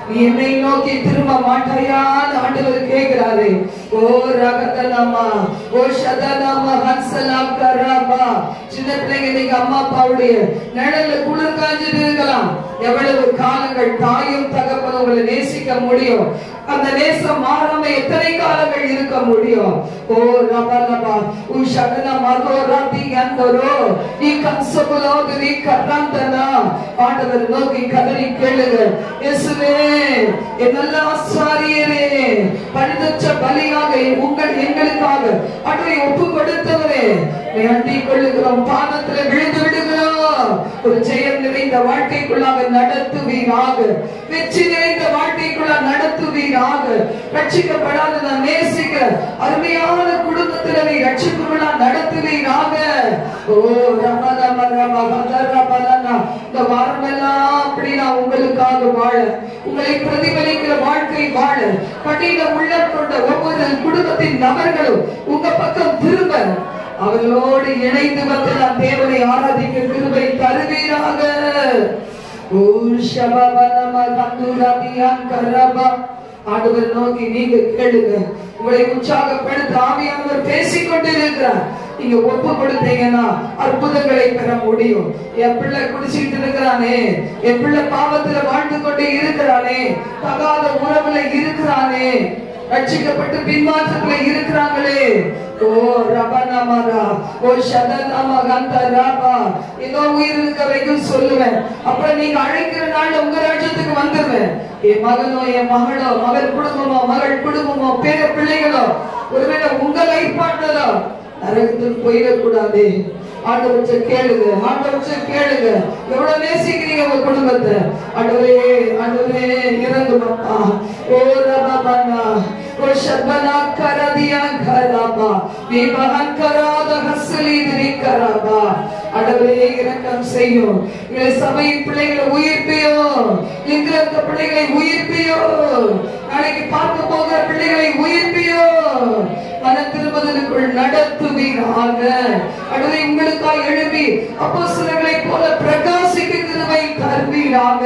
S1: நீ என்னை நோக்கி திரும்ப மாட்டாயான்னு ஆண்டவர் கேட்கிறாரு. ஓ ரகதனமா ஓ ஷதனமா ஹன்சலாம் கரபா. சின்ன பிள்ளைங்க நீங்க அம்மா அப்பாவுடைய நிழல்ல குளிர் காஞ்சிட்டு இருக்கலாம். எவ்வளவு காலங்கள் தாயும் தகப்பனும் உங்களை நேசிக்க முடியும்? அந்த நேசம் மாறாம எத்தனை காலங்கள் இருக்க முடியும்? ஓ ரபலபா உ ஷதன மகோராதி அந்தரோ நீ கன்சபலோது நீ கரந்தனா. ஆண்டவர் நோக்கி கதறி கேளுங்க. இயேசுவே, என் நல்ல ஆசாரியரே, பரிதட்ச பலியாக எங்களுக்காக அன்றை ஒப்பு கொடுத்தவரே, வேண்டிக் கொள்ளுகிறோம், பாதத்துல விழுந்து விடுகிறோம். ஒரு ஜெயம் நிறைந்த வாழ்க்கைக்குள்ளாக நடத்துவீராக, வெற்றி நிறைந்த வாழ்க்கைக்குள்ள நடத்துவீராக. ரட்சிக்கப்படாத நான் நேசிக்கிற அருமையான குடும்பத்தில நீ ரட்சிப்புகளா நடத்துவீராக. ஓ ரமதம ரமதரபலனா. இந்த வாரமெல்லாம் அப்படி நான் உங்களுக்காக வாழ, உங்களை பிரதிபலிக்கிற வாழ்க்கை வாழ, கடின உள்ளம் கொண்ட ஒவ்வொரு குடும்பத்தின் நபர்களும் உங்க பக்கம் திரும்ப, அவர்களோடு இணைந்து வந்து நான் தேவனை ஆராதிக்க கிருபை தருவீராக. ஆண்டவர் நோக்கி நீங்க கேளுங்க. உங்களை உற்சாகப்படுத்த ஆவியானவர் பேசிக்கொண்டு இருக்கிறார். நீங்க ஒப்பு கொடுத்தீங்கன்னா அற்புதங்களை பெற முடியும். என் பிள்ளை குடிச்சிட்டு இருக்கிறானே, என் பிள்ளை பாவத்துல வாழ்ந்து கொண்டு இருக்கிறானே, தகாத உறவுல இருக்கிறானே, ரட்சிக்கப்பட்டு பின்மாற்றத்துல இருக்கிறாங்களே. ஓ ரபனமரா ஓ ஷதனம கந்தரபா. ஏதோ உயிர் இருக்க வரைக்கும் சொல்லுவேன், அப்புறம் நீங்க அழைக்கிற நாள் உங்க ராஜ்யத்துக்கு வந்துருவேன். என் மகனோ என் மகளோ, மகள் குடும்பமோ மகள் குடும்பமோ பேர பிள்ளைகளோ, ஒருவேளை உங்க லைஃப் பார்ட்னரோ நரகத்துக்கு போயிடக்கூடாது. ஆண்டவற்றை கேளுங்க, ஆண்டவற்றை கேளுங்க. எவ்வளவு நேசிக்கிறீங்க உங்க குடும்பத்தை? ஆண்டவரே, ஆண்டவரே இறங்குமப்பா. ஓ ரபபனா ஓ ஷபனா கரதியா கரபா விபஹன் கராத ஹஸ்லி திரிகரபா. ஆண்டவரே இரக்கம் செய்யும். இந்த சபையின் பிள்ளைகளை உயிர்ப்பியும், இங்க இருக்க பிள்ளைகளை உயிர்ப்பியும், நாளைக்கு பார்க்க போகிற பிள்ளைகளை உயிர்ப்பியும், மன திரும்பதலுக்குள் நடத்துவீராக. அடுத்து உங்களுக்காக எழுப்பி அப்போஸ்தலர்களை போல பிரகாசிக்க கிருபை தருவீராக.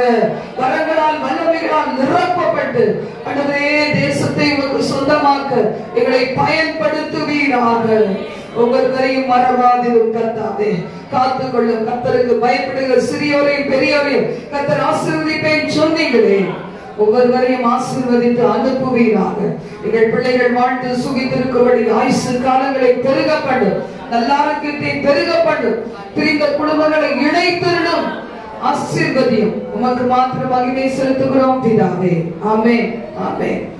S1: வரங்களால் வல்லமைகளால் நிரப்பப்பட்டு அடுத்தே தேசத்தை உமக்கு சொந்தமாக்க எங்களை பயன்படுத்துவீராக. ஒவ்வொருவரையும் மறவாதிரும் கர்த்தாவே. காத்துக்கொள்ளும். கர்த்தருக்கு பயப்படுகிற சிறியோரையும் பெரியோரையும் கர்த்தர் ஆசீர்வதிப்பேன் சொன்னீங்களே. ஒவ்வொருவரையும் ஆசீர்வதித்து அனுப்புவீராக. எங்கள் பிள்ளைகள் வாழ்ந்து சுகித்திருக்கும்படி ஆயுசு காலங்களை பெருக பண்ணும். நல்லாரோக்கியத்தை பெருக பண்ணும். பிரிந்த குடும்பங்களை இணைத்திடும். ஆசீர்வதியும். உமக்கு மாத்திரம் மகிமை செலுத்துகிறோம் பிதாவே. ஆமென். ஆமென்.